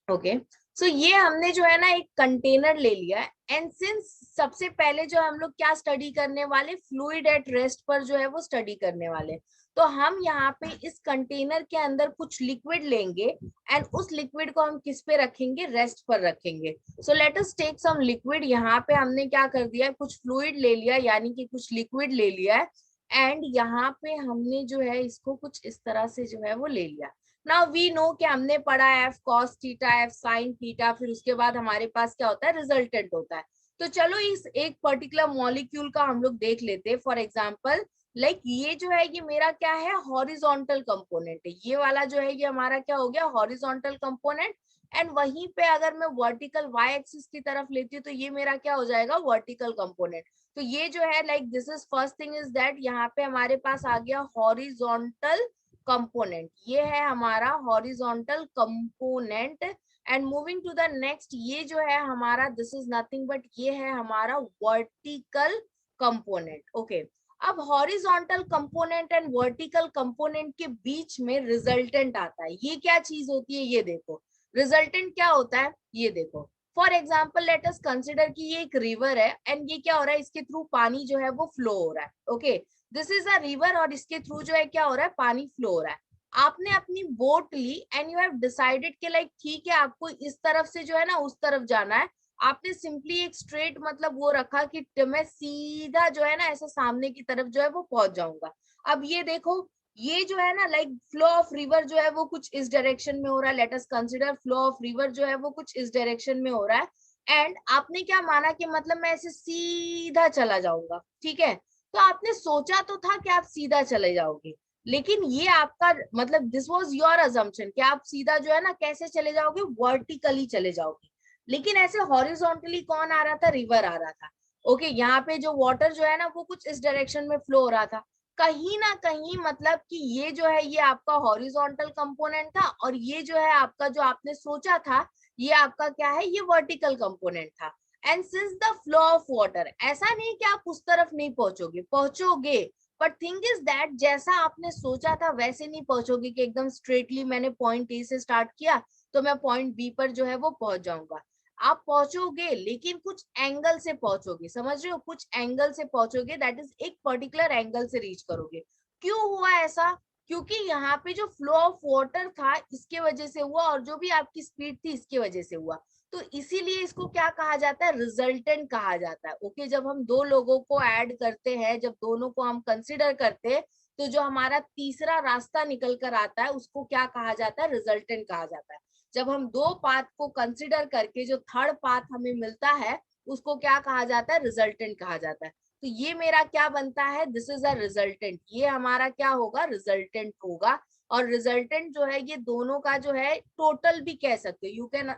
okay, so ये हमने जो है ना एक कंटेनर ले लिया है एंड सिंस सबसे पहले जो हम लोग क्या स्टडी करने वाले, फ्लूइड एट रेस्ट पर जो है वो स्टडी करने वाले, तो हम यहाँ पे इस कंटेनर के अंदर कुछ लिक्विड लेंगे एंड उस लिक्विड को हम किस पे रखेंगे, रेस्ट पर रखेंगे। So let us take some liquid. यहाँ पे हमने क्या कर दिया, कुछ फ्लूइड ले लिया यानी कि कुछ लिक्विड ले लिया है एंड यहाँ पे हमने जो है इसको कुछ इस तरह से जो है वो ले लिया। नाउ वी नो कि हमने पढ़ा F cos theta, F sine theta, फिर उसके बाद हमारे पास क्या होता है, रिजल्टेंट होता है। तो चलो इस एक पर्टिकुलर मॉलिक्यूल का हम लोग देख लेते हैं। फॉर एग्जांपल लाइक ये जो है ये मेरा क्या है, हॉरिजॉन्टल कंपोनेंट है, ये वाला जो है ये हमारा क्या हो गया, हॉरिजॉन्टल कंपोनेंट। एंड वहीं पे अगर मैं वर्टिकल वाई एक्सिस की तरफ लेती हूँ तो ये मेरा क्या हो जाएगा, वर्टिकल कंपोनेंट। तो ये जो है like this is first thing is that यहाँ पे हमारे पास आ गया हॉरिजॉन्टल कंपोनेंट, ये है हमारा horizontal component. And moving to the next, ये जो है हमारा दिस इज नथिंग बट ये है हमारा वर्टिकल कंपोनेंट। ओके, अब horizontal component and vertical component के बीच में रिजल्टेंट आता है। ये क्या चीज होती है, ये देखो रिजल्टेंट क्या होता है, ये देखो। For example let us consider कि ये एक रिवर है एंड ये क्या हो रहा है, इसके थ्रू पानी जो है वो फ्लो हो रहा है। Okay, this is a river और इसके थ्रू जो है क्या हो रहा है, पानी फ्लो हो रहा है। आपने अपनी बोट ली एंड यू हैव डिसाइडेड कि लाइक ठीक है आपको इस तरफ से जो है ना उस तरफ जाना है। आपने सिंपली एक स्ट्रेट मतलब वो रखा कि मैं सीधा जो है ना ऐसे सामने की तरफ जो है वो पहुंच जाऊंगा। अब ये देखो, ये जो है ना लाइक फ्लो ऑफ रिवर जो है वो कुछ इस डायरेक्शन में हो रहा है। Let us consider flow of river जो है वो कुछ इस डायरेक्शन में हो रहा है एंड आपने क्या माना कि मतलब मैं ऐसे सीधा चला जाऊंगा, ठीक है। तो आपने सोचा तो था कि आप सीधा चले जाओगे, लेकिन ये आपका मतलब दिस वाज योर अजम्पशन कि आप सीधा जो है ना कैसे चले जाओगे, वर्टिकली चले जाओगे। लेकिन ऐसे हॉरिजॉन्टली कौन आ रहा था, रिवर आ रहा था। ओके, यहाँ पे जो वाटर जो है ना वो कुछ इस डायरेक्शन में फ्लो हो रहा था। कहीं ना कहीं मतलब कि ये जो है ये आपका हॉरिजॉन्टल कंपोनेंट था और ये जो है आपका जो आपने सोचा था ये आपका क्या है, ये वर्टिकल कंपोनेंट था। And since the flow of water, ऐसा नहीं कि आप उस तरफ नहीं पहुंचोगे, पहुंचोगे, बट थिंग इज दैट जैसा आपने सोचा था वैसे नहीं पहुंचोगे कि एकदम स्ट्रेटली मैंने पॉइंट ए से स्टार्ट किया तो मैं पॉइंट बी पर जो है वो पहुंच जाऊंगा। आप पहुंचोगे लेकिन कुछ एंगल से पहुंचोगे, समझ रहे हो, कुछ एंगल से पहुंचोगे, दैट इज एक पर्टिकुलर एंगल से रीच करोगे। क्यों हुआ ऐसा, क्योंकि यहाँ पे जो फ्लो ऑफ वाटर था इसके वजह से हुआ और जो भी आपकी स्पीड थी इसकी वजह से हुआ। तो इसीलिए इसको क्या कहा जाता है, रिजल्टेंट कहा जाता है। ओके, जब हम दो लोगों को ऐड करते हैं, जब दोनों को हम कंसिडर करते हैं तो जो हमारा तीसरा रास्ता निकल कर आता है उसको क्या कहा जाता है, रिजल्टेंट कहा जाता है। जब हम दो पाथ को कंसिडर करके जो थर्ड पाथ हमें मिलता है उसको क्या कहा जाता है, रिजल्टेंट कहा जाता है। तो ये मेरा क्या बनता है, दिस इज अ रिजल्टेंट, ये हमारा क्या होगा, रिजल्टेंट होगा। और रिजल्टेंट जो है ये दोनों का जो है टोटल भी कह सकते हो, you can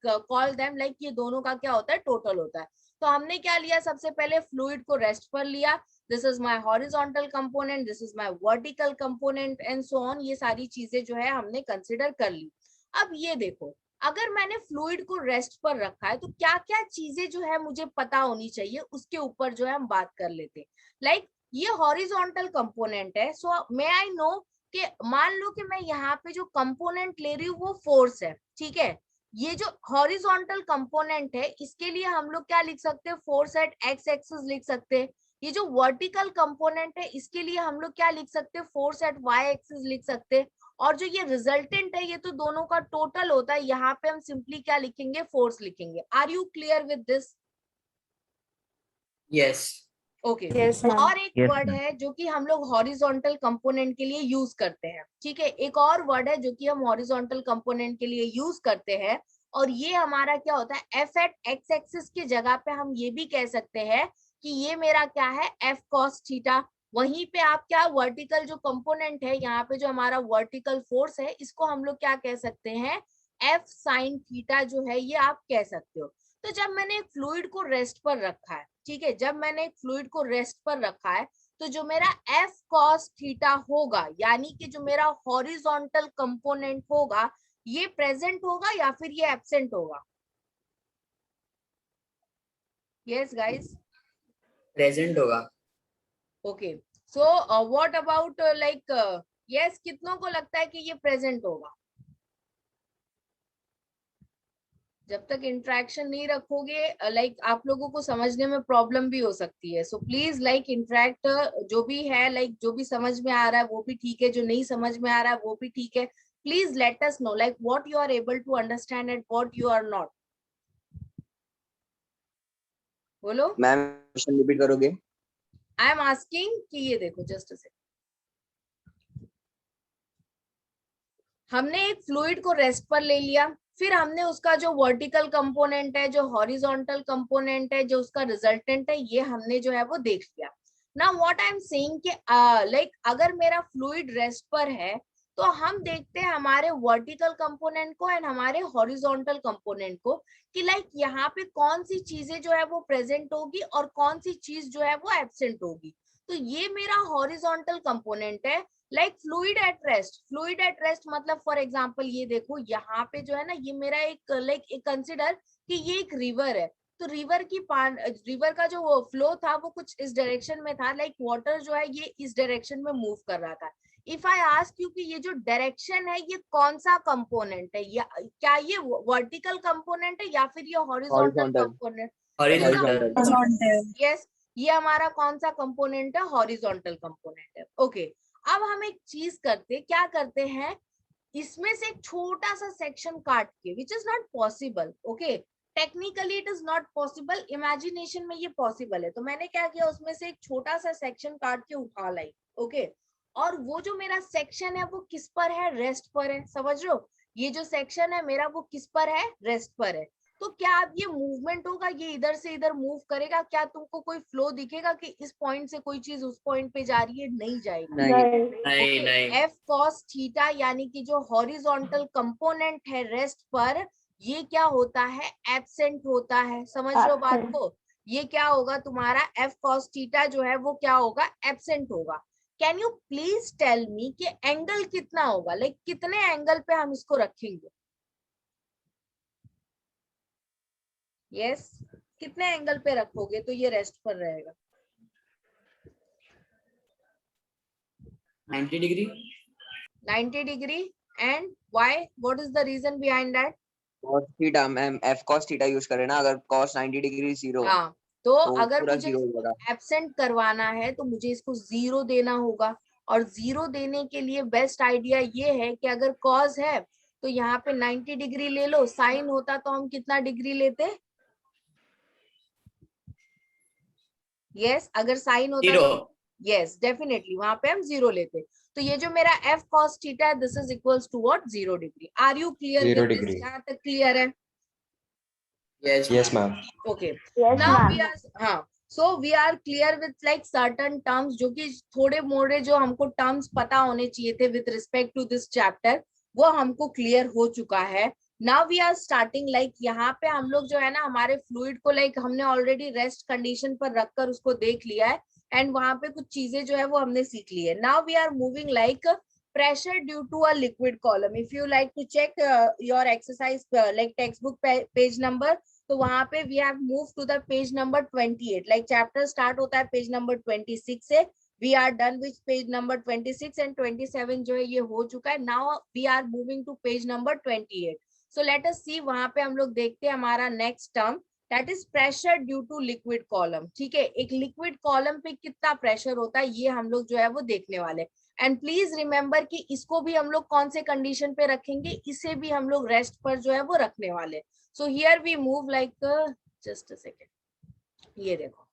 call them like ये दोनों का क्या होता है, टोटल होता है। तो हमने क्या लिया, सबसे पहले फ्लूइड को रेस्ट पर लिया, this is my horizontal component, this is my vertical component and so on, ये सारी चीजें जो है हमने कंसिडर कर ली। अब ये देखो, अगर मैंने फ्लूइड को रेस्ट पर रखा है तो क्या क्या चीजें जो है मुझे पता होनी चाहिए, उसके ऊपर जो है हम बात कर लेते हैं। लाइक ये हॉरिजॉन्टल कंपोनेंट है, सो मे आई नो कि मान लो कि मैं यहाँ पे जो कंपोनेंट ले रही हूँ वो फोर्स है, ठीक है। ये जो हॉरिजॉन्टल कंपोनेंट है इसके लिए हम लोग क्या लिख सकते हैं, फोर्स एट एक्स एक्सिस लिख सकते हैं। ये जो वर्टिकल कंपोनेंट है इसके लिए हम लोग क्या लिख सकते हैं, फोर्स एट वाई एक्सिस लिख सकते हैं। और जो ये रिजल्टेंट है ये तो दोनों का टोटल होता है, यहाँ पे हम सिंपली क्या लिखेंगे, फोर्स लिखेंगे। Are you clear with this? Yes. Okay. Yes, ma'am. और एक Yes, वर्ड ma'am. है जो कि हम लोग हॉरिजॉन्टल कंपोनेंट के लिए यूज करते हैं, ठीक है। एक और वर्ड है जो कि हम हॉरिजॉन्टल कंपोनेंट के लिए यूज करते हैं, और ये हमारा क्या होता है, एफ एट एक्स एक्सिस की जगह पे हम ये भी कह सकते हैं कि ये मेरा क्या है, एफ कॉस थीटा। वहीं पे आप क्या, वर्टिकल जो कंपोनेंट है यहाँ पे जो हमारा वर्टिकल फोर्स है इसको हम लोग क्या कह सकते हैं, एफ साइन थीटा जो है ये आप कह सकते हो। तो जब मैंने एक फ्लूइड को रेस्ट पर रखा है, ठीक है, जब मैंने एक फ्लूइड को रेस्ट पर रखा है तो जो मेरा एफ कॉस थीटा होगा, यानी कि जो मेरा हॉरिजॉन्टल कंपोनेंट होगा ये प्रेजेंट होगा या फिर ये एब्सेंट होगा? यस गाइस, प्रेजेंट होगा। Okay. So what about like, yes, कितनों को लगता है कि ये प्रेजेंट होगा? जब तक इंटरेक्शन नहीं रखोगे लाइक आप लोगों को समझने में प्रॉब्लम भी हो सकती है। सो प्लीज लाइक इंटरेक्ट, जो भी है लाइक जो भी समझ में आ रहा है वो भी ठीक है, जो नहीं समझ में आ रहा है वो भी ठीक है। Please let us know like what you are able to understand and what you are not. बोलो। मैम क्वेश्चन रिपीट करोगे? आई एम आस्किंग कि ये देखो, जस्ट से हमने एक फ्लूइड को रेस्ट पर ले लिया, फिर हमने उसका जो वर्टिकल कंपोनेंट है, जो हॉरिजॉन्टल कंपोनेंट है, जो उसका रिजल्टेंट है, ये हमने जो है वो देख लिया। Now what I am saying कि लाइक अगर मेरा फ्लूइड रेस्ट पर है तो हम देखते हैं हमारे वर्टिकल कंपोनेंट को एंड हमारे हॉरिजॉन्टल कंपोनेंट को कि लाइक यहाँ पे कौन सी चीजें जो है वो प्रेजेंट होगी और कौन सी चीज जो है वो एब्सेंट होगी। तो ये मेरा हॉरिजॉन्टल कंपोनेंट है, like fluid at rest. Fluid at rest मतलब फॉर एग्जांपल ये देखो यहाँ पे जो है ना, ये मेरा एक लाइक एक कंसिडर कि ये एक रिवर है, तो रिवर का जो फ्लो था वो कुछ इस डायरेक्शन में था, लाइक वाटर जो है ये इस डायरेक्शन में मूव कर रहा था। इफ आई आस्क यू कि ये जो डायरेक्शन है ये कौन सा कंपोनेंट है, या क्या ये वर्टिकल कंपोनेंट है या फिर ये horizontal Horizontal. Component? Horizontal. Horizontal. Yes, ये हमारा कौन सा कंपोनेंट है, हॉरिजॉन्टल कंपोनेंट है। ओके, अब हम एक चीज क्या करते हैं, इसमें से एक छोटा सा सेक्शन काट के, which is not possible, okay, technically it is not possible, imagination में ये पॉसिबल है। तो मैंने क्या किया, उसमें से एक छोटा सा सेक्शन काट के उठा लाई, ओके। और वो जो मेरा सेक्शन है वो किस पर है, रेस्ट पर है, समझ रहे हो? ये जो सेक्शन है मेरा वो किस पर है, रेस्ट पर है। तो क्या अब ये मूवमेंट होगा, ये इधर से इधर मूव करेगा, क्या तुमको कोई फ्लो दिखेगा कि इस पॉइंट से कोई चीज उस पॉइंट पे जा रही है? नहीं जाएगी। नहीं। नहीं नहीं। एफ कॉस थीटा यानी कि जो हॉरिजॉन्टल कंपोनेंट है रेस्ट पर, ये क्या होता है, एब्सेंट होता है। समझ रहे हो बात को? ये क्या होगा तुम्हारा, एफ कॉस थीटा जो है वो क्या होगा, एब्सेंट होगा। Can you please tell me कि एंगल कितना होगा, लाइक कितने एंगल पे हम इसको रखेंगे? यस, कितने एंगल पे रखोगे तो ये रेस्ट पर रहेगा? 90 degree. 90 degree. And why, what is the reason behind that? cos theta ma'am, f cos theta use करें ना, अगर cos 90 डिग्री 0 हाँ, तो तो अगर पूरा मुझे 0 हो जाएगा। एब्सेंट करवाना है तो मुझे इसको 0 देना होगा, और 0 देने के लिए बेस्ट आइडिया ये है कि अगर कॉस है तो यहाँ पे 90 डिग्री ले लो, साइन होता तो हम कितना डिग्री लेते? यस, अगर साइन होता 0। तो यस डेफिनेटली वहां पे हम 0 लेते। तो ये जो मेरा एफ कॉस थीटा है this is equals to what, 0 degree. Are you clear 0 with this? degree. यहाँ तक क्लियर है? Yes ma'am. Okay. Yes, Now ma'am. we are, हाँ, so we are clear with like certain terms, जो कि थोड़े मोड़े जो हमको terms पता होने चाहिए थे with respect to this chapter, वो हमको clear हो चुका है। Now we are starting like यहाँ पे हम लोग जो है ना हमारे fluid को like हमने already rest condition पर रखकर उसको देख लिया है, and वहाँ पे कुछ चीजें जो है वो हमने सीख ली है। Now we are moving like pressure due to a liquid column. If you like to check your exercise like textbook page number, तो वहां पे we have move to the page number 28, like chapter start होता है page number 26 से, we are done with page number 26 and 27 जो है ये हो चुका है. Now we are moving to page number 28. So let us see, वहां पे हम लोग देखते हैं हमारा next term, that is pressure due to liquid column. ठीक है, एक लिक्विड कॉलम पे कितना प्रेशर होता है ये हम लोग जो है वो देखने वाले. एंड प्लीज रिमेंबर कि इसको भी हम लोग कौन से कंडीशन पे रखेंगे, इसे भी हम लोग रेस्ट पर जो है वो रखने वाले. So here we move like just a second, ये देखो.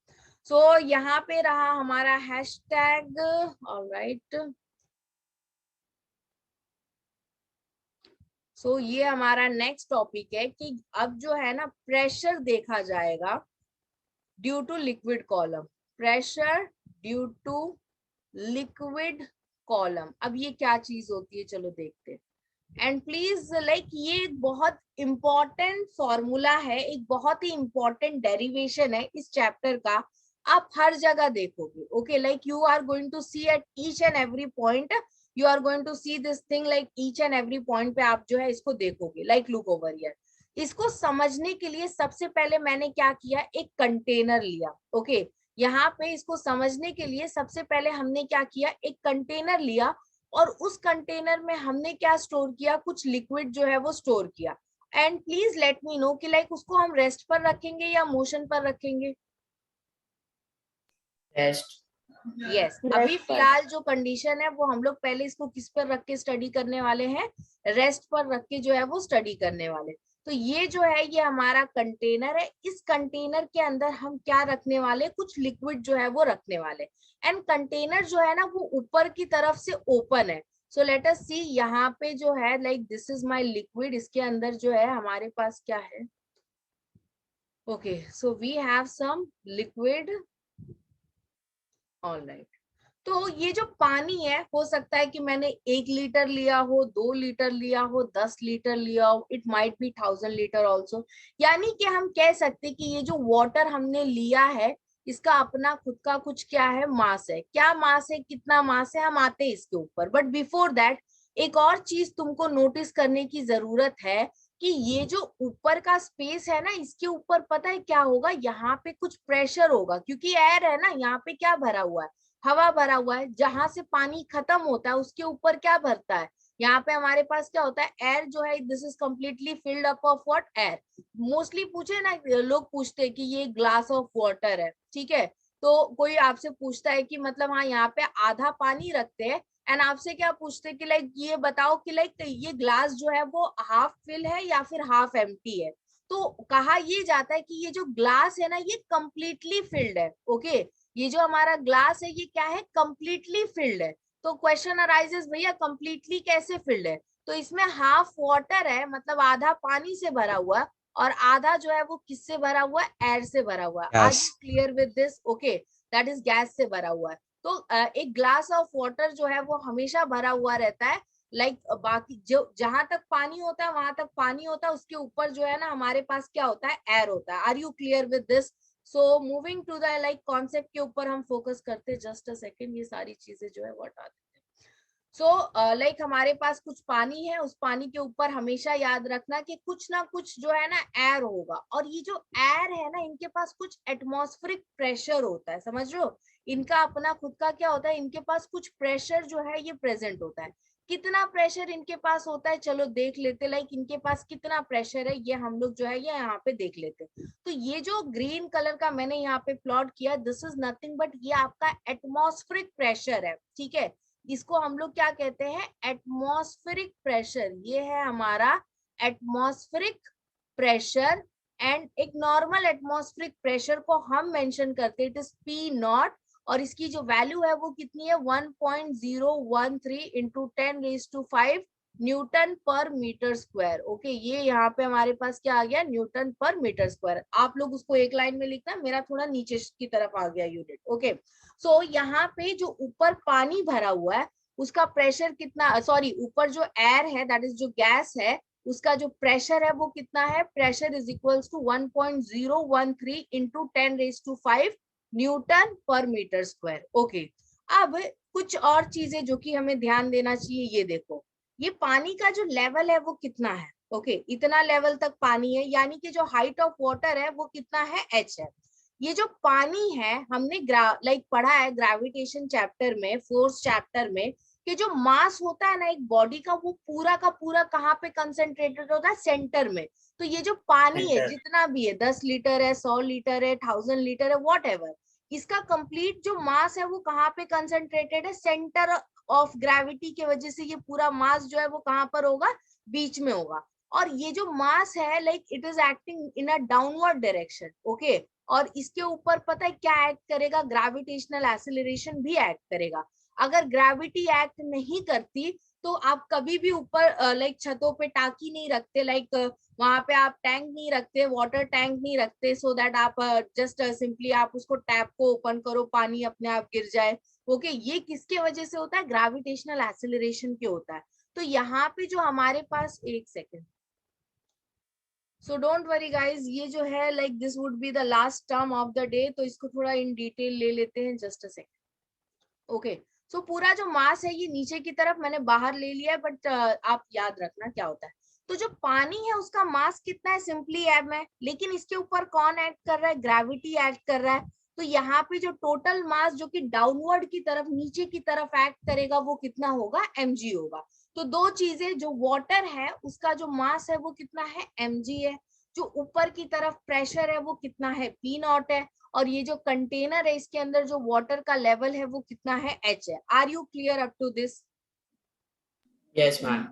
सो यहाँ पे रहा हमारा हैशटैग. ऑलराइट, सो ये हमारा नेक्स्ट टॉपिक है कि अब जो है ना प्रेशर देखा जाएगा due to liquid column. Pressure due to liquid column, अब ये क्या चीज होती है चलो देखते हैं. एंड प्लीज लाइक ये बहुत इंपॉर्टेंट फॉर्मूला है, एक बहुत ही इंपॉर्टेंट डेरिवेशन है इस चैप्टर का. आप हर जगह देखोगे. Okay, like you are going to see at each and every point, you are going to see this thing like each and every point पे आप जो है इसको देखोगे. Like look over here. इसको समझने के लिए सबसे पहले मैंने क्या किया, एक कंटेनर लिया. ओके, यहाँ पे इसको समझने के लिए सबसे पहले हमने क्या किया, एक कंटेनर लिया और उस कंटेनर में हमने क्या स्टोर किया, कुछ लिक्विड जो है वो स्टोर किया. And please let me no कि लाइक उसको हम रेस्ट पर रखेंगे या मोशन पर रखेंगे. रेस्ट. यस, अभी फिलहाल जो कंडीशन है वो हम लोग पहले इसको किस पर रख के स्टडी करने वाले हैं, रेस्ट पर रख के जो है वो स्टडी करने वाले. तो ये जो है ये हमारा कंटेनर है. इस कंटेनर के अंदर हम क्या रखने वाले, कुछ लिक्विड जो है वो रखने वाले. एंड कंटेनर जो है ना वो ऊपर की तरफ से ओपन है. सो लेट अस सी, यहाँ पे जो है like this is my liquid, इसके अंदर जो है हमारे पास क्या है. Okay, so we have some liquid. Alright, तो ये जो पानी है, हो सकता है कि मैंने 1 लीटर लिया हो, 2 लीटर लिया हो, 10 लीटर लिया हो, it might be 1000 litre also. यानी कि हम कह सकते कि ये जो वाटर हमने लिया है इसका अपना खुद का कुछ क्या है, मास है. क्या मास है, कितना मास है, हम आते हैं इसके ऊपर. बट बिफोर दैट एक और चीज तुमको नोटिस करने की जरूरत है कि ये जो ऊपर का स्पेस है ना, इसके ऊपर पता है क्या होगा, यहाँ पे कुछ प्रेशर होगा. क्योंकि एयर है ना, यहाँ पे क्या भरा हुआ है, हवा भरा हुआ है. जहां से पानी खत्म होता है उसके ऊपर क्या भरता है, यहाँ पे हमारे पास क्या होता है, एयर जो है. This is completely filled up of what, air. Mostly पूछे ना, लोग पूछते हैं कि ये ग्लास ऑफ वाटर है. ठीक है, तो कोई आपसे पूछता है कि मतलब हाँ यहाँ पे आधा पानी रखते हैं, एंड आपसे क्या पूछते हैं कि लाइक ये बताओ कि लाइक ये ग्लास जो है वो हाफ फिल है या फिर हाफ एम्प्टी है. तो कहा ये जाता है कि ये जो ग्लास है ना ये कंप्लीटली फिल्ड है. ओके, ये जो हमारा ग्लास है ये क्या है, कंप्लीटली फिल्ड है. तो क्वेश्चन अराइजेस, भैया कंप्लीटली कैसे फिल्ड है. तो इसमें हाफ वाटर है, मतलब आधा पानी से भरा हुआ, और आधा जो है वो किससे भरा हुआ है, एयर से भरा हुआ है. आज clear with this. Okay, that is gas से भरा हुआ है. तो एक ग्लास ऑफ वाटर जो है वो हमेशा भरा हुआ रहता है. लाइक बाकी जो जहां तक पानी होता है वहां तक पानी होता है, उसके ऊपर जो है ना हमारे पास क्या होता है, एयर होता है. Are you clear with this. So moving to the like concept के ऊपर हम फोकस करते हैं. जस्ट अ सेकेंड, ये सारी चीजें जो है वो हटा देते हैं. सो लाइक हमारे पास कुछ पानी है, उस पानी के ऊपर हमेशा याद रखना कि कुछ ना कुछ जो है ना एयर होगा. और ये जो एयर है ना इनके पास कुछ एटमॉस्फेरिक प्रेशर होता है. समझ रहे हो, इनका अपना खुद का क्या होता है, इनके पास कुछ प्रेशर जो है ये प्रेजेंट होता है. कितना प्रेशर इनके पास होता है चलो देख लेते. लाइक इनके पास कितना प्रेशर है ये हम लोग जो है ये यहाँ पे देख लेते. तो ये जो ग्रीन कलर का मैंने यहाँ पे प्लॉट किया, दिस इज नथिंग बट ये आपका एटमॉस्फेरिक प्रेशर है. ठीक है, इसको हम लोग क्या कहते हैं, एटमॉस्फेरिक प्रेशर. ये है हमारा एटमॉस्फेरिक प्रेशर. एंड एक नॉर्मल एटमॉस्फेरिक प्रेशर को हम मेंशन करते हैं, इट इज पी नॉट. और इसकी जो वैल्यू है वो कितनी है, 1.013 इंटू 10⁵ न्यूटन पर मीटर स्क्वायर. ओके, ये यहाँ पे हमारे पास क्या आ गया, न्यूटन पर मीटर स्क्वायर. आप लोग उसको एक लाइन में लिखना, मेरा थोड़ा नीचे की तरफ आ गया यूनिट. ओके, सो यहाँ पे जो ऊपर पानी भरा हुआ है उसका प्रेशर कितना, सॉरी ऊपर जो एयर है दैट इज जो गैस है उसका जो प्रेशर है वो कितना है, pressure is equals to 1.013 into 10⁵ newton पर मीटर स्क्वायर. ओके, अब कुछ और चीजें जो कि हमें ध्यान देना चाहिए. ये देखो, ये पानी का जो लेवल है वो कितना है. ओके, इतना लेवल तक पानी है, यानी कि जो हाइट ऑफ वाटर है वो कितना है, h है. ये जो पानी है हमने पढ़ा है ग्रेविटेशन चैप्टर में, फोर्स चैप्टर में, कि जो मास होता है ना एक बॉडी का, वो पूरा का पूरा कहाँ पे कंसेंट्रेटेड होता है, सेंटर में। तो ये जो पानी है जितना भी है, 10 लीटर है, 100 लीटर है, 1000 लीटर है, वॉट एवर, इसका कंप्लीट जो मास है वो कहाँ पे कंसेंट्रेटेड है, सेंटर ऑफ ग्रेविटी की वजह से ये पूरा मास जो है वो कहाँ पर होगा, बीच में होगा। और ये जो मास है it is acting in a downward direction, okay. और इसके ऊपर पता है क्या एक्ट करेगा, ग्रेविटेशनल एक्सेलरेशन भी एक्ट करेगा। अगर ग्रेविटी एक्ट नहीं करती तो आप कभी भी ऊपर छतों पे टाकी नहीं रखते, वहां पे आप टैंक नहीं रखते, वाटर टैंक नहीं रखते, सो दैट आप जस्ट सिंपली आप उसको टैप को ओपन करो, पानी अपने आप गिर जाए। ओके, ये किसके वजह से होता है, ग्रेविटेशनल एक्सेलरेशन के होता है। तो यहाँ पे जो हमारे पास, एक second, so don't worry guys, ये जो है this would be the last term of the day, तो इसको थोड़ा इन डिटेल ले लेते हैं, जस्ट अ सेकेंड। ओके, सो पूरा जो मास है ये नीचे की तरफ मैंने बाहर ले लिया है, बट आप याद रखना क्या होता है। तो जो पानी है उसका मास कितना है, सिंपली एम है, लेकिन इसके ऊपर कौन एक्ट कर रहा है, ग्रेविटी एक्ट कर रहा है। तो यहाँ पे जो टोटल मास जो कि डाउनवर्ड की तरफ, नीचे की तरफ एक्ट करेगा, वो कितना होगा, mg होगा। तो दो चीजें, जो वाटर है उसका जो मास है वो कितना है, mg है। जो ऊपर की तरफ प्रेशर है वो कितना है, पी नॉट है। और ये जो कंटेनर है इसके अंदर जो वाटर का लेवल है वो कितना है, h है। Are you clear up to this? Yes ma'am.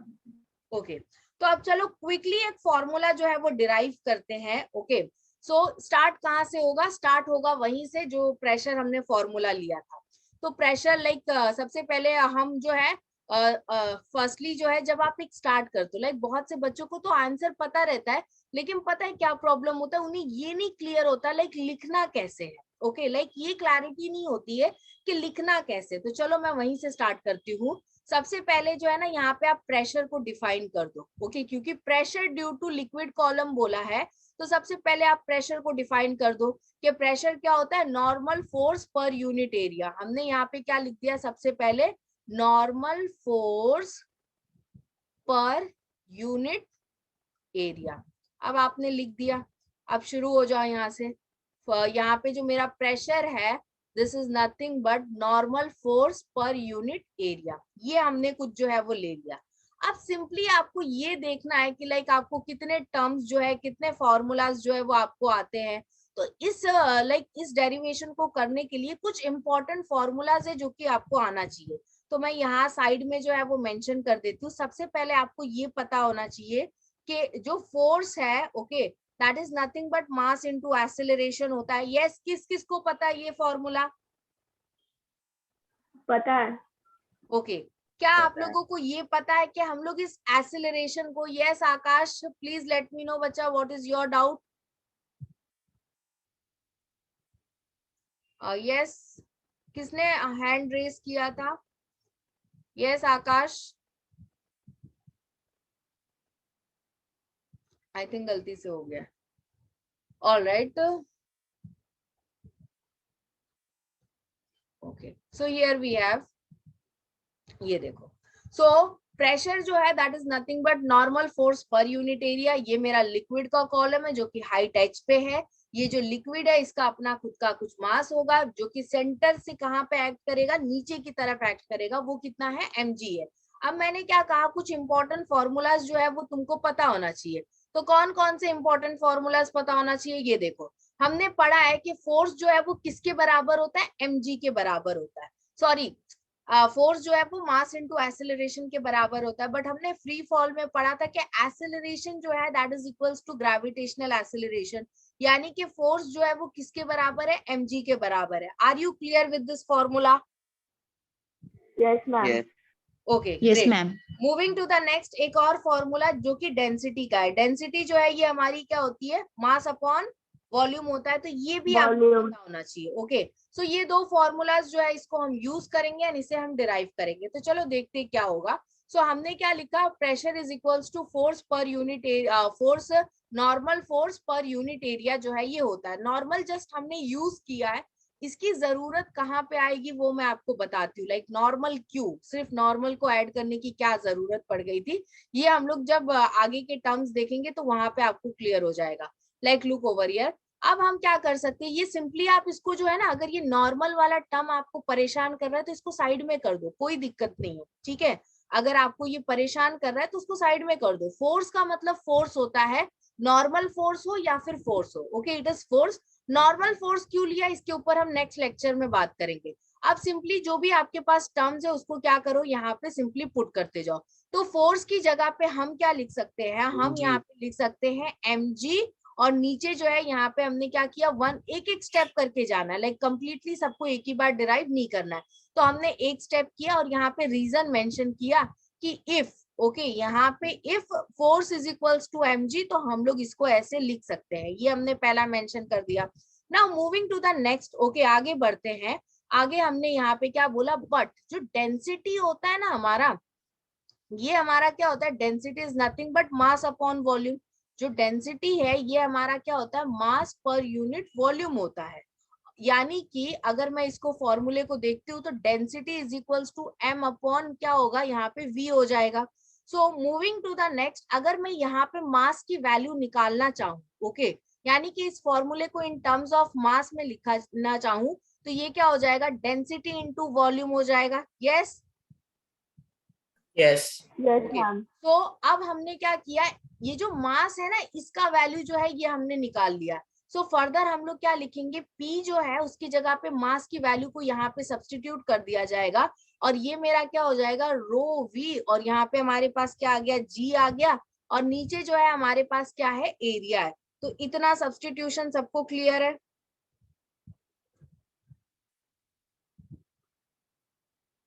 Okay, तो अब चलो क्विकली एक फॉर्मूला जो है वो डिराइव करते हैं। ओके, सो स्टार्ट कहाँ से होगा, स्टार्ट होगा वहीं से जो प्रेशर हमने फॉर्मूला लिया था। तो प्रेशर सबसे पहले हम जो है फर्स्टली जो है, जब आप एक स्टार्ट करते हो, बहुत से बच्चों को तो आंसर पता रहता है, लेकिन पता है क्या प्रॉब्लम होता है, उन्हें ये नहीं क्लियर होता लिखना कैसे है। ओके, ये क्लैरिटी नहीं होती है कि लिखना कैसे। तो चलो मैं वहीं से स्टार्ट करती हूँ। सबसे पहले जो है ना, यहाँ पे आप प्रेशर को डिफाइन कर दो। ओके, क्योंकि pressure due to liquid column बोला है, तो सबसे पहले आप प्रेशर को डिफाइन कर दो कि प्रेशर क्या होता है, normal force per unit area. हमने यहाँ पे क्या लिख दिया, सबसे पहले normal force per unit area. अब आपने लिख दिया, अब शुरू हो जाओ यहाँ से। यहाँ पे जो मेरा प्रेशर है, this is nothing but normal force per unit area. ये हमने कुछ जो है वो ले लिया। अब सिंपली आपको ये देखना है कि आपको कितने टर्म्स जो है, कितने फॉर्मूलाज जो है वो आपको आते हैं। तो इस डेरिवेशन को करने के लिए कुछ इंपॉर्टेंट फॉर्मूलाज है जो कि आपको आना चाहिए। तो मैं यहाँ साइड में जो है वो मेंशन कर देती हूँ। सबसे पहले आपको ये पता होना चाहिए कि जो फोर्स है, okay, that is nothing but mass into acceleration होता है। यस, किस किस को पता है ये फॉर्मूला? पता है। ओके, क्या आप पता है। लोगों को ये पता है कि हम लोग इस एक्सेलरेशन को, yes Akash please let me know बच्चा, what is your doubt? Yes, किसने हैंड रेज किया था? यस आकाश, आई थिंक गलती से हो गया। All right, okay, so here we have, ये देखो, सो प्रेशर जो है that is nothing but normal force per unit area. ये मेरा लिक्विड का कॉलम है जो कि हाइट h पे है। ये जो लिक्विड है इसका अपना खुद का कुछ मास होगा जो कि सेंटर से कहाँ पे एक्ट करेगा, नीचे की तरफ एक्ट करेगा, वो कितना है, mg है। अब मैंने क्या कहा, कुछ इंपॉर्टेंट फॉर्मूलाज जो है वो तुमको पता होना चाहिए। तो कौन कौन से इंपॉर्टेंट फॉर्मूलाज पता होना चाहिए, ये देखो। हमने पढ़ा है कि फोर्स जो है वो किसके बराबर होता है, mg के बराबर होता है। सॉरी, फोर्स जो है वो मास इनटू एक्सेलरेशन के बराबर होता है। बट हमने फ्री फॉल में पढ़ा था कि एक्सेलरेशन जो है that is equals to gravitational acceleration, यानी कि फोर्स जो है वो किसके बराबर है, mg के बराबर है। Are you clear with this formula? Yes ma'am. Okay, yes great. Ma'am. Moving to the next, एक और फॉर्मूला जो कि डेंसिटी का है। डेंसिटी जो है ये हमारी क्या होती है, मास अपॉन वॉल्यूम होता है। तो ये भी आपको वॉल्यूम। पता होना चाहिए। ओके, सो ये दो फॉर्मूलाज जो है इसको हम यूज करेंगे और इसे हम डिराइव करेंगे। तो चलो देखते हैं क्या होगा। सो हमने क्या लिखा, pressure is equals to force per unit, force normal force per unit area जो है ये होता है। नॉर्मल जस्ट हमने यूज किया है, इसकी जरूरत कहाँ पे आएगी वो मैं आपको बताती हूँ। नॉर्मल क्यों, सिर्फ नॉर्मल को ऐड करने की क्या जरूरत पड़ गई थी, ये हम लोग जब आगे के टर्म्स देखेंगे तो वहां पे आपको क्लियर हो जाएगा। लुक ओवर हियर, अब हम क्या कर सकते हैं, ये सिंपली आप इसको जो है ना, अगर ये नॉर्मल वाला टर्म आपको परेशान कर रहा है तो इसको साइड में कर दो, कोई दिक्कत नहीं है, ठीक है। अगर आपको ये परेशान कर रहा है तो उसको साइड में कर दो। फोर्स का मतलब फोर्स होता है, नॉर्मल फोर्स हो या फिर फोर्स हो, okay, it is force. Normal force क्यों लिया, इसके ऊपर हम नेक्स्ट लेक्चर में बात करेंगे। अब सिंपली जो भी आपके पास टर्म्स है उसको क्या करो, यहाँ पे सिंपली पुट करते जाओ। तो फोर्स की जगह पे हम क्या लिख सकते हैं, हम यहाँ पे लिख सकते हैं mg, और नीचे जो है यहाँ पे हमने क्या किया, वन एक एक स्टेप करके जाना है, लाइक कंप्लीटली सबको एक ही बार डिराइव नहीं करना है। तो हमने एक स्टेप किया और यहाँ पे रीजन मेंशन किया कि इफ, ओके, यहाँ पे if force is equals to mg, तो हम लोग इसको ऐसे लिख सकते हैं, ये हमने पहला मेंशन कर दिया। Now moving to the next, okay, आगे बढ़ते हैं। आगे हमने यहाँ पे क्या बोला, बट जो डेंसिटी होता है ना हमारा, ये हमारा क्या होता है, density is nothing but mass upon volume. जो डेंसिटी है ये हमारा क्या होता है, मास पर यूनिट वॉल्यूम होता है। यानी कि अगर मैं इसको फॉर्मूले को देखती हूँ तो density is equals to m upon क्या होगा, यहाँ पे v हो जाएगा। So moving to the next, अगर मैं यहाँ पे मास की वैल्यू निकालना चाहूँ, ओके, यानी कि इस फॉर्मूले को इन टर्म्स ऑफ मास में लिखना चाहूँ, तो ये क्या हो जाएगा, डेंसिटी इंटू वॉल्यूम हो जाएगा। Yes Yes. Yes, okay, ma'am. तो अब हमने क्या किया, ये जो मास है ना इसका वैल्यू जो है ये हमने निकाल लिया। सो फर्दर हम लोग क्या लिखेंगे, P जो है उसकी जगह पे मास की वैल्यू को यहाँ पे सब्स्टिट्यूट कर दिया जाएगा, और ये मेरा क्या हो जाएगा, रो V, और यहाँ पे हमारे पास क्या आ गया, G आ गया, और नीचे जो है हमारे पास क्या है, एरिया है। तो इतना सब्स्टिट्यूशन सबको क्लियर है?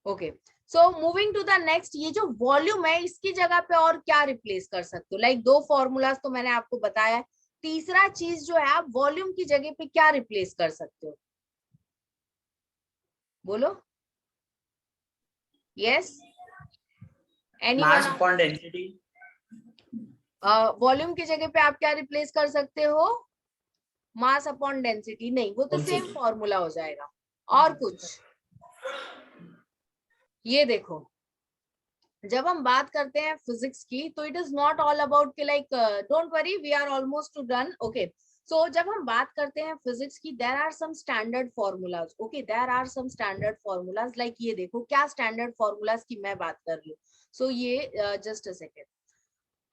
Okay, so moving to the next, ये जो वॉल्यूम है इसकी जगह पे और क्या रिप्लेस कर सकते हो, लाइक दो फॉर्मूलाज तो मैंने आपको बताया है, तीसरा चीज जो है आप वॉल्यूम की जगह पे क्या रिप्लेस कर सकते हो, बोलो। Yes, Mass anyone? upon density. Volume की जगह पे आप क्या रिप्लेस कर सकते हो, मास अपॉन डेंसिटी? नहीं, वो तो सेम Density. फॉर्मूला हो जाएगा। और कुछ? ये देखो, जब हम बात करते हैं फिजिक्स की तो it is not all about कि like, don't worry, we are almost to done, okay. So जब हम बात करते हैं फिजिक्स की, there are some standard formulas, okay, there are some standard formulas, like ये देखो क्या स्टैंडर्ड फॉर्मूलाज की मैं बात कर रही हूँ। सो ये जस्ट अ सेकेंड,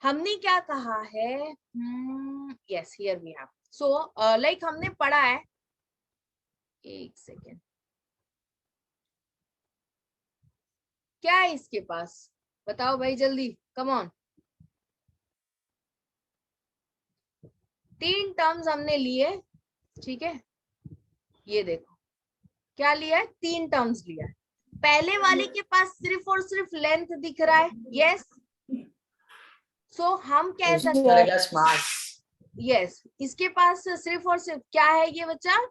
हमने क्या कहा है, yes, here we have, so like हमने पढ़ा है, एक सेकेंड, क्या है इसके पास, बताओ भाई जल्दी, कम ऑन। तीन टर्म्स हमने लिए, ठीक है, ये देखो क्या लिया है, तीन टर्म्स लिया है। पहले वाले के पास सिर्फ और सिर्फ लेंथ दिख रहा है, यस। सो हम कह सकते हैं, Yes. Mass. यस, इसके पास सिर्फ और सिर्फ क्या है ये बच्चा,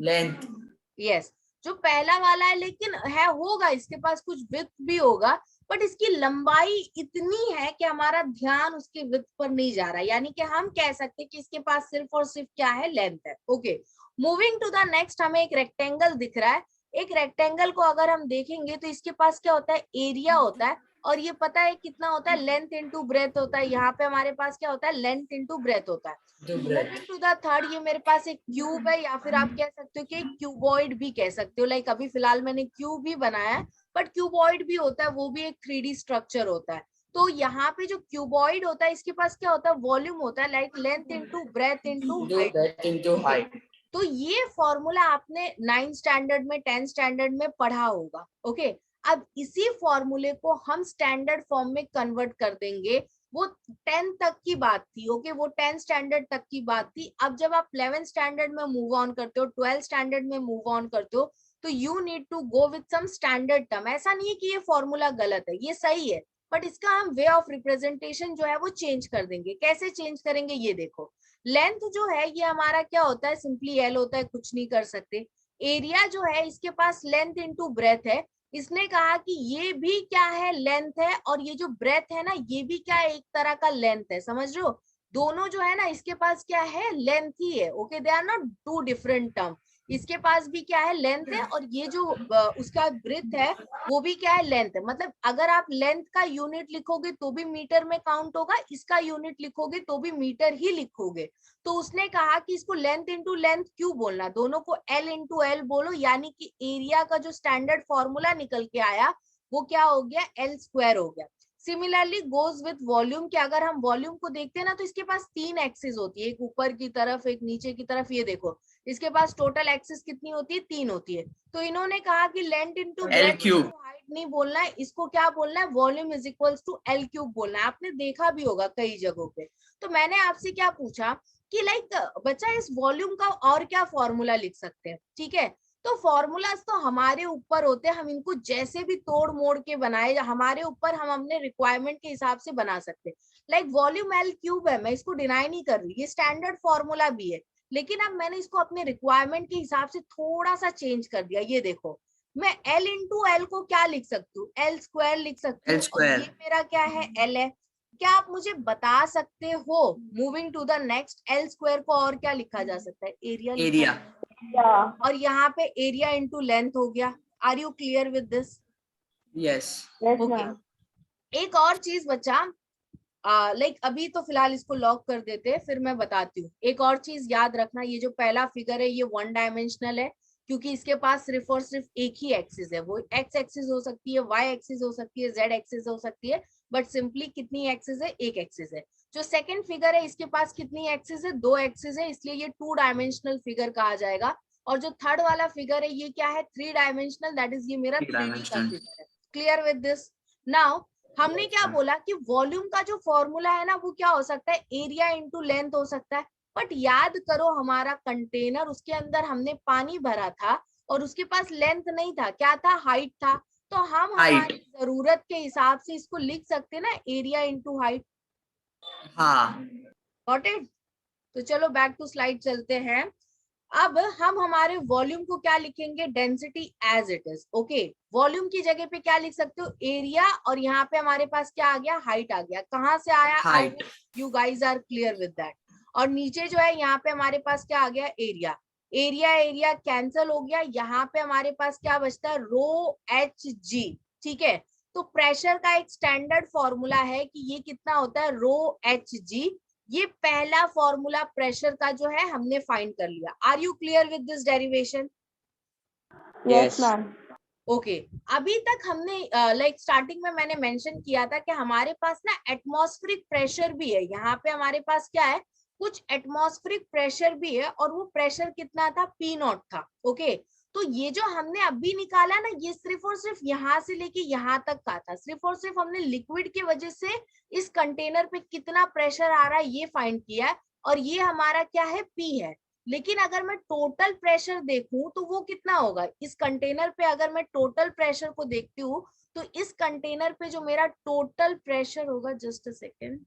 Length. यस, जो पहला वाला है, लेकिन है, होगा इसके पास कुछ विड्थ भी होगा, बट इसकी लंबाई इतनी है कि हमारा ध्यान उसके विड्थ पर नहीं जा रहा, यानी कि हम कह सकते हैं कि इसके पास सिर्फ और सिर्फ क्या है, लेंथ है। Okay, moving to the next, हमें एक रेक्टेंगल दिख रहा है। एक रेक्टेंगल को अगर हम देखेंगे तो इसके पास क्या होता है, एरिया होता है, और ये पता है कितना होता है, लेंथ इंटू ब्रेथ होता है। यहाँ पे हमारे पास क्या होता है, लेंथ इंटू ब्रेथ होता है। To moving breadth. To the third, ये मेरे पास एक क्यूब है, या फिर आप कह सकते हो कि क्यूबॉइड भी कह सकते हो, लाइक अभी फिलहाल मैंने क्यूब भी बनाया है, बट क्यूबॉइड भी होता है, वो भी एक 3D स्ट्रक्चर होता है। तो यहाँ पे जो क्यूबॉइड होता है इसके पास क्या होता है, वॉल्यूम होता है, like length into breadth into To height. breadth into height. तो ये फॉर्मूला आपने 9th स्टैंडर्ड में, 10th स्टैंडर्ड में पढ़ा होगा, ओके। अब इसी फॉर्मूले को हम स्टैंडर्ड फॉर्म में कन्वर्ट कर देंगे। वो 10th तक की बात थी, ओके, वो 10th स्टैंडर्ड तक की बात थी। अब जब आप 11th स्टैंडर्ड में मूव ऑन करते हो, 12th स्टैंडर्ड में मूव ऑन करते हो, तो you need to go with some standard term. ऐसा नहीं है कि ये फॉर्मूला गलत है, ये सही है, बट इसका हम वे ऑफ रिप्रेजेंटेशन जो है वो चेंज कर देंगे। कैसे चेंज करेंगे, ये देखो, लेंथ जो है ये हमारा क्या होता है, सिंपली एल होता है, कुछ नहीं कर सकते। एरिया जो है इसके पास लेंथ इंटू ब्रेथ है, इसने कहा कि ये भी क्या है, लेंथ है, और ये जो ब्रेथ है ना ये भी क्या है, एक तरह का लेंथ है, समझ रहे हो। दोनों जो है ना इसके पास क्या है, लेंथ ही है, okay, they are not two different term. इसके पास भी क्या है, लेंथ है, और ये जो उसका ब्रेथ है वो भी क्या है, लेंथ है। मतलब अगर आप लेंथ का यूनिट लिखोगे तो भी मीटर में काउंट होगा, इसका यूनिट लिखोगे तो भी मीटर ही लिखोगे। तो उसने कहा कि इसको लेंथ इंटू लेंथ क्यों बोलना, दोनों को एल इंटू एल बोलो, यानी कि एरिया का जो स्टैंडर्ड फॉर्मूला निकल के आया वो क्या हो गया, एल स्क्वायर हो गया। सिमिलरली गोज विथ वॉल्यूम, के अगर हम वॉल्यूम को देखते हैं ना तो इसके पास 3 एक्सिस होती है, एक ऊपर की तरफ, एक नीचे की तरफ। ये देखो इसके पास टोटल एक्सिस कितनी होती है, 3 होती है। तो इन्होंने कहा कि length into breadth into height नहीं बोलना है, इसको क्या बोलना है, volume is equals to L cube बोलना है। आपने देखा भी होगा कई जगहों पे। तो मैंने आपसे क्या पूछा कि लाइक बच्चा इस वॉल्यूम का और क्या फॉर्मूला लिख सकते हैं, ठीक है। तो फॉर्मूलाज तो हमारे ऊपर होते हैं, हम इनको जैसे भी तोड़ मोड़ के बनाए, हमारे ऊपर, हम अपने रिक्वायरमेंट के हिसाब से बना सकते हैं। लाइक वॉल्यूम एल क्यूब है, मैं इसको डिनाई नहीं कर रही, ये स्टैंडर्ड फॉर्मूला भी है, लेकिन अब मैंने इसको अपने रिक्वायरमेंट के हिसाब से थोड़ा सा चेंज कर दिया। ये देखो, मैं एल इंटू एल को क्या लिख सकती हूँ, एल स्क्वायर लिख सकती हूँ, और ये मेरा क्या है, एल है। क्या आप मुझे बता सकते हो, moving to the next, L square को और क्या लिखा जा सकता है, एरिया। Yeah. और यहाँ पे एरिया इंटू लेंथ हो गया। Are you clear with this? Yes. Yes, okay. ma'am. एक और चीज बच्चा, लाइक अभी तो फिलहाल इसको लॉक कर देते हैं, फिर मैं बताती हूँ। एक और चीज याद रखना, ये जो पहला फिगर है ये 1 डायमेंशनल है, क्योंकि इसके पास सिर्फ और सिर्फ एक ही एक्सिस है। वो एक्स एक्सिस हो सकती है, वाई एक्सिस हो सकती है, जेड एक्सिस हो सकती है, बट सिंपली कितनी एक्सिस है, एक एक्सिस है। जो सेकंड फिगर है इसके पास कितनी एक्सिस है, 2 एक्सिस है, इसलिए ये 2 डायमेंशनल फिगर कहा जाएगा। और जो थर्ड वाला फिगर है ये क्या है, 3 डायमेंशनल, दैट इज ये मेरा 3D का फिगर है। Clear with this? नाउ हमने क्या बोला कि वॉल्यूम का जो फॉर्मूला है ना वो क्या हो सकता है, एरिया इंटू लेंथ हो सकता है। बट याद करो, हमारा कंटेनर, उसके अंदर हमने पानी भरा था और उसके पास लेंथ नहीं था, क्या था, हाइट था। तो हम हमारी जरूरत के हिसाब से इसको लिख सकते ना, एरिया इंटू हाइट। हाँ. Got it? तो चलो बैक टू स्लाइड चलते हैं। अब हम हमारे वॉल्यूम को क्या लिखेंगे, density as it is. Okay, volume की जगह पे क्या लिख सकते हो, एरिया, और यहाँ पे हमारे पास क्या आ गया, हाइट आ गया। कहाँ से आया, I hope you guys are clear with that. और नीचे जो है यहाँ पे हमारे पास क्या आ गया, एरिया। एरिया एरिया कैंसल हो गया, यहाँ पे हमारे पास क्या बचता है, रो एच जी। ठीक है, तो प्रेशर का एक स्टैंडर्ड फॉर्मूला है कि ये कितना होता है, रो एच जी। ये पहला फॉर्मूला प्रेशर का जो है हमने फाइंड कर लिया। Are you clear with this derivation? Yes, ma'am. Okay, अभी तक हमने लाइक स्टार्टिंग में मैंने मेंशन किया था कि हमारे पास ना एटमॉस्फेरिक प्रेशर भी है। यहाँ पे हमारे पास क्या है, कुछ एटमॉस्फेरिक प्रेशर भी है, और वो प्रेशर कितना था, पी नॉट था। ओके, तो ये जो हमने अभी निकाला ना, ये सिर्फ और सिर्फ यहाँ से लेके यहाँ तक का था। सिर्फ और सिर्फ हमने लिक्विड की वजह से इस कंटेनर पे कितना प्रेशर आ रहा है ये फाइंड किया है, और ये हमारा क्या है, पी है। लेकिन अगर मैं टोटल प्रेशर देखूं तो वो कितना होगा इस कंटेनर पे, अगर मैं टोटल प्रेशर को देखती हूँ तो इस कंटेनर पे जो मेरा टोटल प्रेशर होगा, just a second,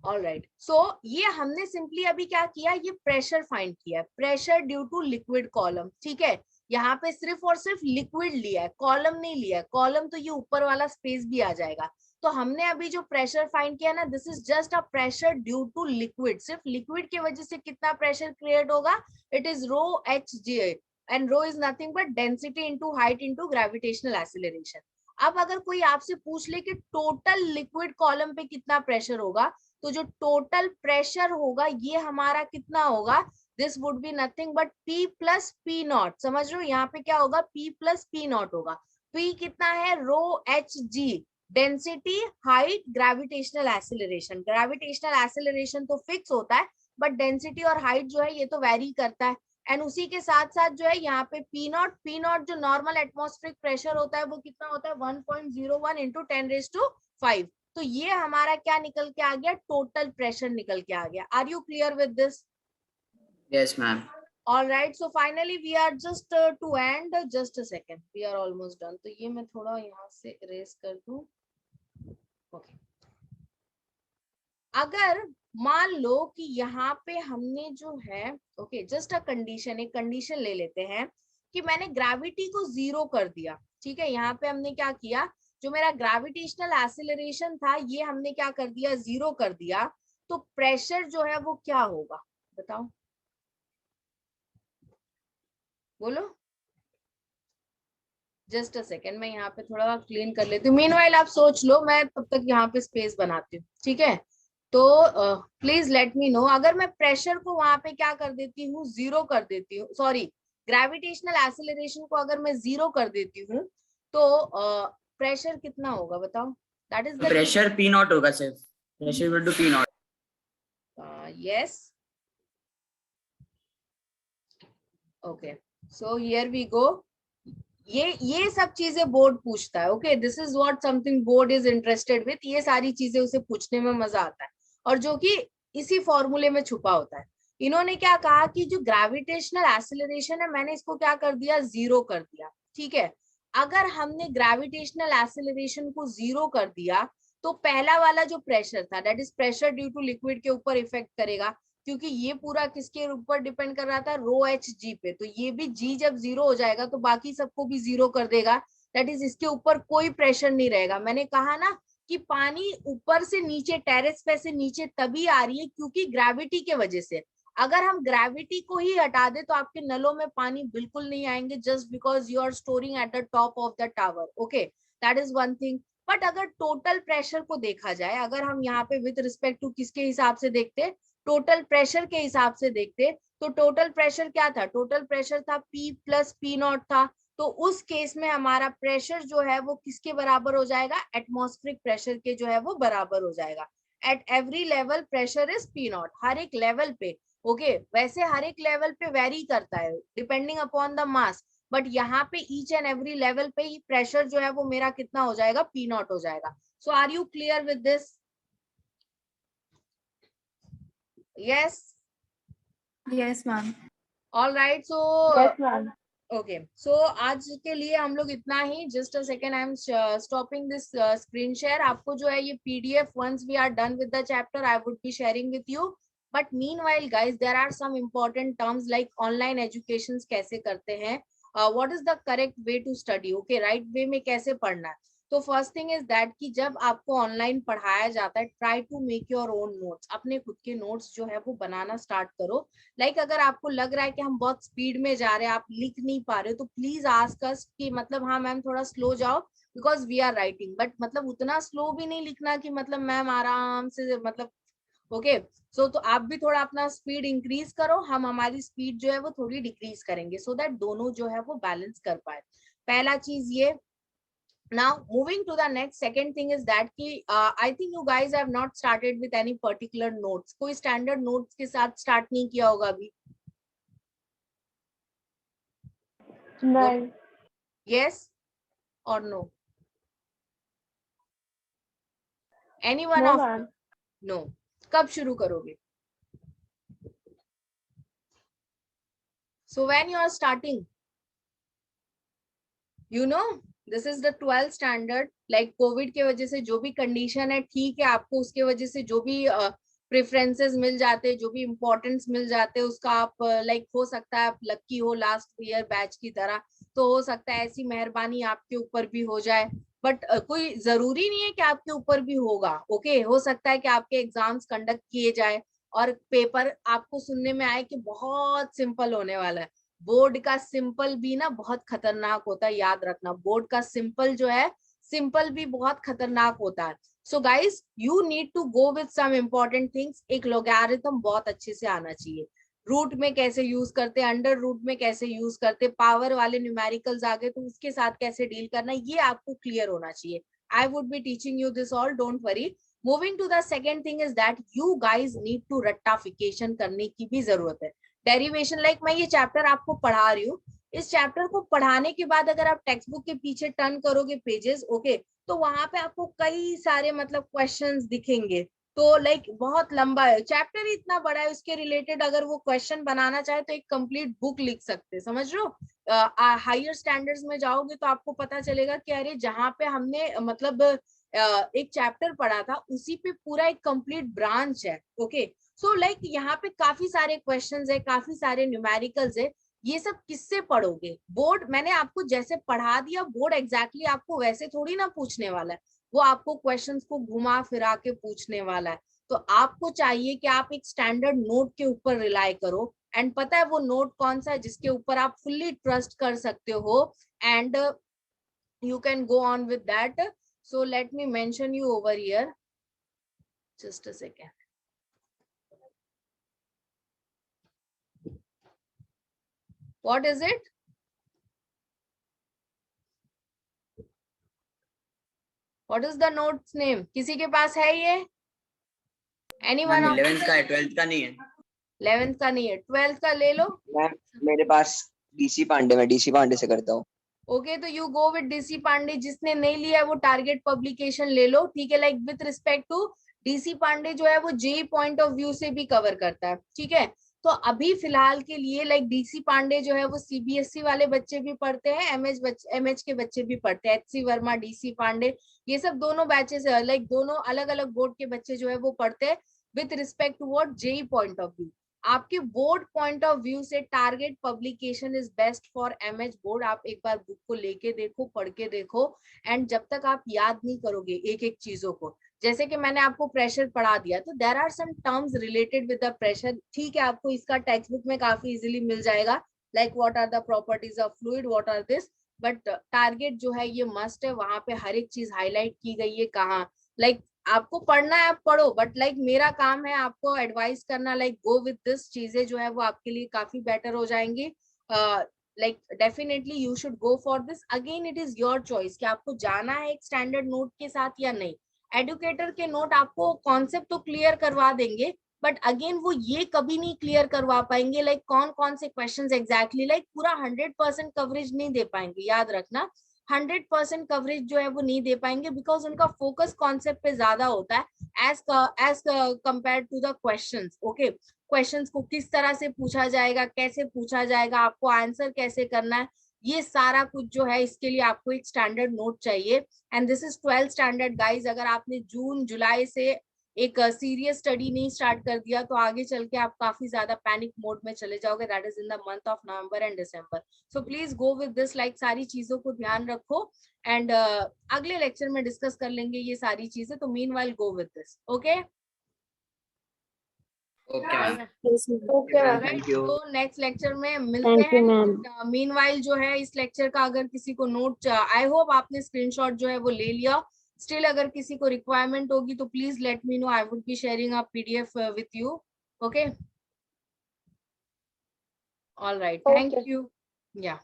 alright. So ये हमने सिंपली अभी क्या किया, ये प्रेशर फाइंड किया, pressure due to liquid column. ठीक है, यहाँ पे सिर्फ और सिर्फ लिक्विड लिया है, कॉलम नहीं लिया है। कॉलम तो ये ऊपर वाला स्पेस भी आ जाएगा। तो हमने अभी जो प्रेशर फाइंड किया ना, this is just a pressure due to liquid. सिर्फ लिक्विड की वजह से कितना प्रेशर क्रिएट होगा, it is rho H g, and rho is nothing but density into height into gravitational acceleration. अब अगर कोई आपसे पूछ ले कि टोटल लिक्विड कॉलम पे कितना प्रेशर होगा, तो जो टोटल प्रेशर होगा ये हमारा कितना होगा, this would be nothing but P plus P naught. समझ रहे हो, यहाँ पे क्या होगा, P प्लस पी नॉट होगा। P कितना है, rho H G, density, height, gravitational acceleration. Gravitational acceleration तो फिक्स होता है, बट डेंसिटी और हाइट जो है ये तो वेरी करता है। एंड उसी के साथ साथ जो है यहाँ पे पी नॉट जो नॉर्मल एटमॉस्फेरिक प्रेशर होता है वो कितना होता है, 1.01 इंटू 10⁵ तो ये हमारा क्या निकल के आ गया, टोटल प्रेशर निकल के आ गया। Are you clear with this? Yes, ma'am. All right, so finally we are just to end, just a second, we are almost done. तो ये मैं थोड़ा यहाँ से erase कर दूं। Okay. अगर मान लो कि यहाँ पे हमने जो है, ओके, जस्ट अ कंडीशन, एक कंडीशन ले लेते हैं कि मैंने ग्रेविटी को 0 कर दिया। ठीक है, यहाँ पे हमने क्या किया, जो मेरा ग्रेविटेशनल एक्सीलरेशन था ये हमने क्या कर दिया, 0 कर दिया। तो प्रेशर जो है वो क्या होगा, बताओ। बोलो। जस्ट अ सेकेंड, मैं यहाँ पे थोड़ा क्लीन कर लेती हूँ। मीनवाइल आप सोच लो, मैं तब तक यहाँ पे स्पेस बनाती हूँ, ठीक है। तो प्लीज लेट मी नो, अगर मैं प्रेशर को वहां पे क्या कर देती हूँ, जीरो कर देती हूँ, सॉरी ग्रेविटेशनल एक्सेलरेशन को अगर मैं जीरो कर देती हूँ, तो प्रेशर कितना होगा बताओ। That is the pressure P naught होगा सिर्फ, pressure equal to P naught. Yes, okay, so here we go. ये सब चीजें बोर्ड पूछता है, okay, this is what something board is interested with, ये सारी चीजें उसे पूछने में मजा आता है, और जो कि इसी फॉर्मूले में छुपा होता है। इन्होंने क्या कहा कि जो ग्रेविटेशनल एक्सेलरेशन है, मैंने इसको क्या कर दिया, जीरो कर दिया, ठीक है। अगर हमने ग्रेविटेशनल एक्सेलरेशन को जीरो कर दिया, तो पहला वाला जो प्रेशर था, that is pressure due to liquid, के ऊपर इफेक्ट करेगा, क्योंकि ये पूरा किसके ऊपर डिपेंड कर रहा था, रो एच जी पे। तो ये भी जी जब जीरो हो जाएगा तो बाकी सबको भी जीरो कर देगा, दैट इज इसके ऊपर कोई प्रेशर नहीं रहेगा। मैंने कहा ना कि पानी ऊपर से नीचे, टेरेस पे से नीचे तभी आ रही है क्योंकि ग्रेविटी के वजह से। अगर हम ग्रेविटी को ही हटा दे तो आपके नलों में पानी बिल्कुल नहीं आएंगे, just because you are storing at the top of the tower, okay, that is one thing. But अगर टोटल प्रेशर को देखा जाए, अगर हम यहाँ पे विथ रिस्पेक्ट टू किसके हिसाब से देखते, टोटल प्रेशर के हिसाब से देखते, तो टोटल प्रेशर क्या था, टोटल प्रेशर था P प्लस P नॉट था। तो उस केस में हमारा प्रेशर जो है वो किसके बराबर हो जाएगा, एटमॉस्फेरिक प्रेशर के जो है वो बराबर हो जाएगा। At every level pressure is P naught, हर एक लेवल पे, ओके। वैसे हर एक लेवल पे वेरी करता है depending upon the mass, but यहाँ पे ईच एंड एवरी लेवल पे ही प्रेशर जो है वो मेरा कितना हो जाएगा, P नॉट हो जाएगा। So are you clear with this? Yes. Yes, ma'am. All right. So Yes, ma'am. okay. So आज के लिए हम लोग इतना ही. Just a second, I am stopping this screen share. आपको जो है ये PDF once we are done with the chapter, I would be sharing with you. But meanwhile, guys, there are some important terms like online educations कैसे करते हैं, what is the correct way to study, okay, right way में कैसे पढ़ना है. तो first thing is that कि जब आपको ऑनलाइन पढ़ाया जाता है, try to make your own notes, अपने खुद के नोट्स जो है वो बनाना स्टार्ट करो. लाइक अगर आपको लग रहा है कि हम बहुत स्पीड में जा रहे हैं, आप लिख नहीं पा रहे हो, तो प्लीज आस्क अस कि मतलब हाँ मैम थोड़ा स्लो जाओ, because we are writing, but मतलब उतना स्लो भी नहीं लिखना कि मतलब मैम आराम से, मतलब ओके. सो तो आप भी थोड़ा अपना स्पीड इंक्रीज करो, हम हमारी स्पीड जो है वो थोड़ी डिक्रीज करेंगे, सो दैट दोनों जो है वो बैलेंस कर पाए. पहला चीज ये. Now moving to the next, second thing is that कि I think you guys have not started with any particular notes. कोई standard notes के साथ start नहीं किया होगा अभी. नहीं. Yes or no? Anyone No, of ma'am. no? कब शुरू करोगे? So when you are starting, you know, this is the 12th standard. Like Covid के वजह से जो भी कंडीशन है, ठीक है, आपको उसके वजह से जो भी प्रेफरेंसेस मिल जाते, जो भी इम्पोर्टेंस मिल जाते, उसका आप लाइक हो सकता है आप लक्की हो लास्ट ईयर बैच की तरह, तो हो सकता है ऐसी मेहरबानी आपके ऊपर भी हो जाए. बट कोई जरूरी नहीं है कि आपके ऊपर भी होगा, ओके. हो सकता है कि आपके एग्जाम्स कंडक्ट किए जाए और पेपर आपको सुनने में आए कि बहुत सिंपल होने वाला है. बोर्ड का सिंपल भी ना बहुत खतरनाक होता है, याद रखना. बोर्ड का सिंपल जो है, सिंपल भी बहुत खतरनाक होता है. So guys you need to go with some important things. एक लॉगरिथम बहुत अच्छे से आना चाहिए. रूट में कैसे यूज करते, अंडर रूट में कैसे यूज करते, पावर वाले न्यूमेरिकल्स आ गए तो उसके साथ कैसे डील करना, ये आपको क्लियर होना चाहिए. I would be teaching you this all, don't worry. Moving to the second thing is that you guys need to रट्टाफिकेशन करने की भी जरूरत है. डेरिवेशन, लाइक मैं ये चैप्टर आपको पढ़ा रही हूँ, इस चैप्टर को पढ़ाने के बाद अगर आप टेक्स्ट बुक के पीछे टर्न करोगे पेजेस, ओके, तो वहां पे आपको कई सारे मतलब क्वेश्चंस दिखेंगे. तो लाइक बहुत लंबा है चैप्टर, इतना बड़ा है, उसके रिलेटेड अगर वो क्वेश्चन बनाना चाहे तो एक कंप्लीट बुक लिख सकते हैं, समझ रहे हो. हायर स्टैंडर्ड्स में जाओगे तो आपको पता चलेगा कि अरे जहाँ पे हमने मतलब एक चैप्टर पढ़ा था उसी पे पूरा एक कंप्लीट ब्रांच है, ओके. सो लाइक यहाँ पे काफी सारे क्वेश्चंस है, काफी सारे न्यूमेरिकल्स है. ये सब किससे पढ़ोगे? बोर्ड मैंने आपको जैसे पढ़ा दिया, बोर्ड एग्जैक्टली आपको वैसे थोड़ी ना पूछने वाला है, वो आपको क्वेश्चंस को घुमा फिरा के पूछने वाला है. तो आपको चाहिए कि आप एक स्टैंडर्ड नोट के ऊपर रिलाई करो. एंड पता है वो नोट कौन सा है जिसके ऊपर आप फुल्ली ट्रस्ट कर सकते हो, and you can go on with that. So let me mention you over here, just a second. What is it? What is the notes name? किसी के पास है ये? Anyone? 11th का है, 12th का नहीं है। 11th का नहीं है, 12th का ले लो। मैम मेरे पास डीसी पांडे, मैं डीसी पांडे से करता हूँ। ओके, तो you go with DC Pandey. जिसने नहीं लिया है वो टारगेट पब्लिकेशन ले लो, ठीक है। Like with respect to DC Pandey जो है वो जेई पॉइंट ऑफ व्यू से भी कवर करता है, ठीक है। तो अभी फिलहाल के लिए लाइक डीसी पांडे जो है वो सीबीएसई वाले बच्चे भी पढ़ते हैं, एमएच के बच्चे भी पढ़ते हैं। एचसी वर्मा, डीसी पांडे, ये सब दोनों बैचेस है, लाइक दोनों अलग अलग बोर्ड के बच्चे जो है वो पढ़ते हैं with respect to what JEE point of view. आपके बोर्ड पॉइंट ऑफ व्यू से target publication is best for MH board. आप एक बार बुक को लेके देखो, पढ़ के देखो, एंड जब तक आप याद नहीं करोगे एक एक चीजों को, जैसे कि मैंने आपको प्रेशर पढ़ा दिया, तो there are some terms related with the pressure, ठीक है। आपको इसका टेक्स्ट बुक में काफी इजीली मिल जाएगा, like what are the properties of fluid, what are this, but target जो है ये मस्ट है, वहां पे हर एक चीज हाईलाइट की गई है कहाँ। लाइक आपको पढ़ना है आप पढ़ो, बट लाइक मेरा काम है आपको एडवाइस करना, लाइक गो विद दिस, चीजें जो है वो आपके लिए काफी बेटर हो जाएंगी। Like definitely you should go for this. Again it is your choice कि आपको जाना है एक स्टैंडर्ड नोट के साथ या नहीं। एडुकेटर के नोट आपको कॉन्सेप्ट तो क्लियर करवा देंगे, बट अगेन वो ये कभी नहीं क्लियर करवा पाएंगे लाइक कौन कौन से क्वेश्चंस एग्जैक्टली, लाइक पूरा 100% कवरेज नहीं दे पाएंगे। याद रखना 100% कवरेज जो है वो नहीं दे पाएंगे, बिकॉज उनका फोकस कॉन्सेप्ट पे ज्यादा होता है as compare to the questions. Okay, questions को किस तरह से पूछा जाएगा, कैसे पूछा जाएगा, आपको आंसर कैसे करना है, ये सारा कुछ जो है इसके लिए आपको एक स्टैंडर्ड नोट चाहिए। And this is 12th standard guys. अगर आपने जून जुलाई से एक सीरियस स्टडी नहीं स्टार्ट कर दिया तो आगे चल के आप काफी ज्यादा पैनिक मोड में चले जाओगे, that is in the month of November and December. So please go with this, like सारी चीजों को ध्यान रखो, एंड अगले लेक्चर में डिस्कस कर लेंगे ये सारी चीजें। तो meanwhile go with this, okay. Okay ma'am. Okay ma'am. Thank you. तो नेक्स्ट लेक्चर में मिलते थैंक यू हैं। मैम। मीनवाइल जो है इस लेक्चर का अगर किसी को नोट, आई होप आपने स्क्रीनशॉट जो है वो ले लिया। स्टिल अगर किसी को रिक्वायरमेंट होगी तो please let me know, I would be sharing a PDF with you, okay. All right, thank Okay. You, या।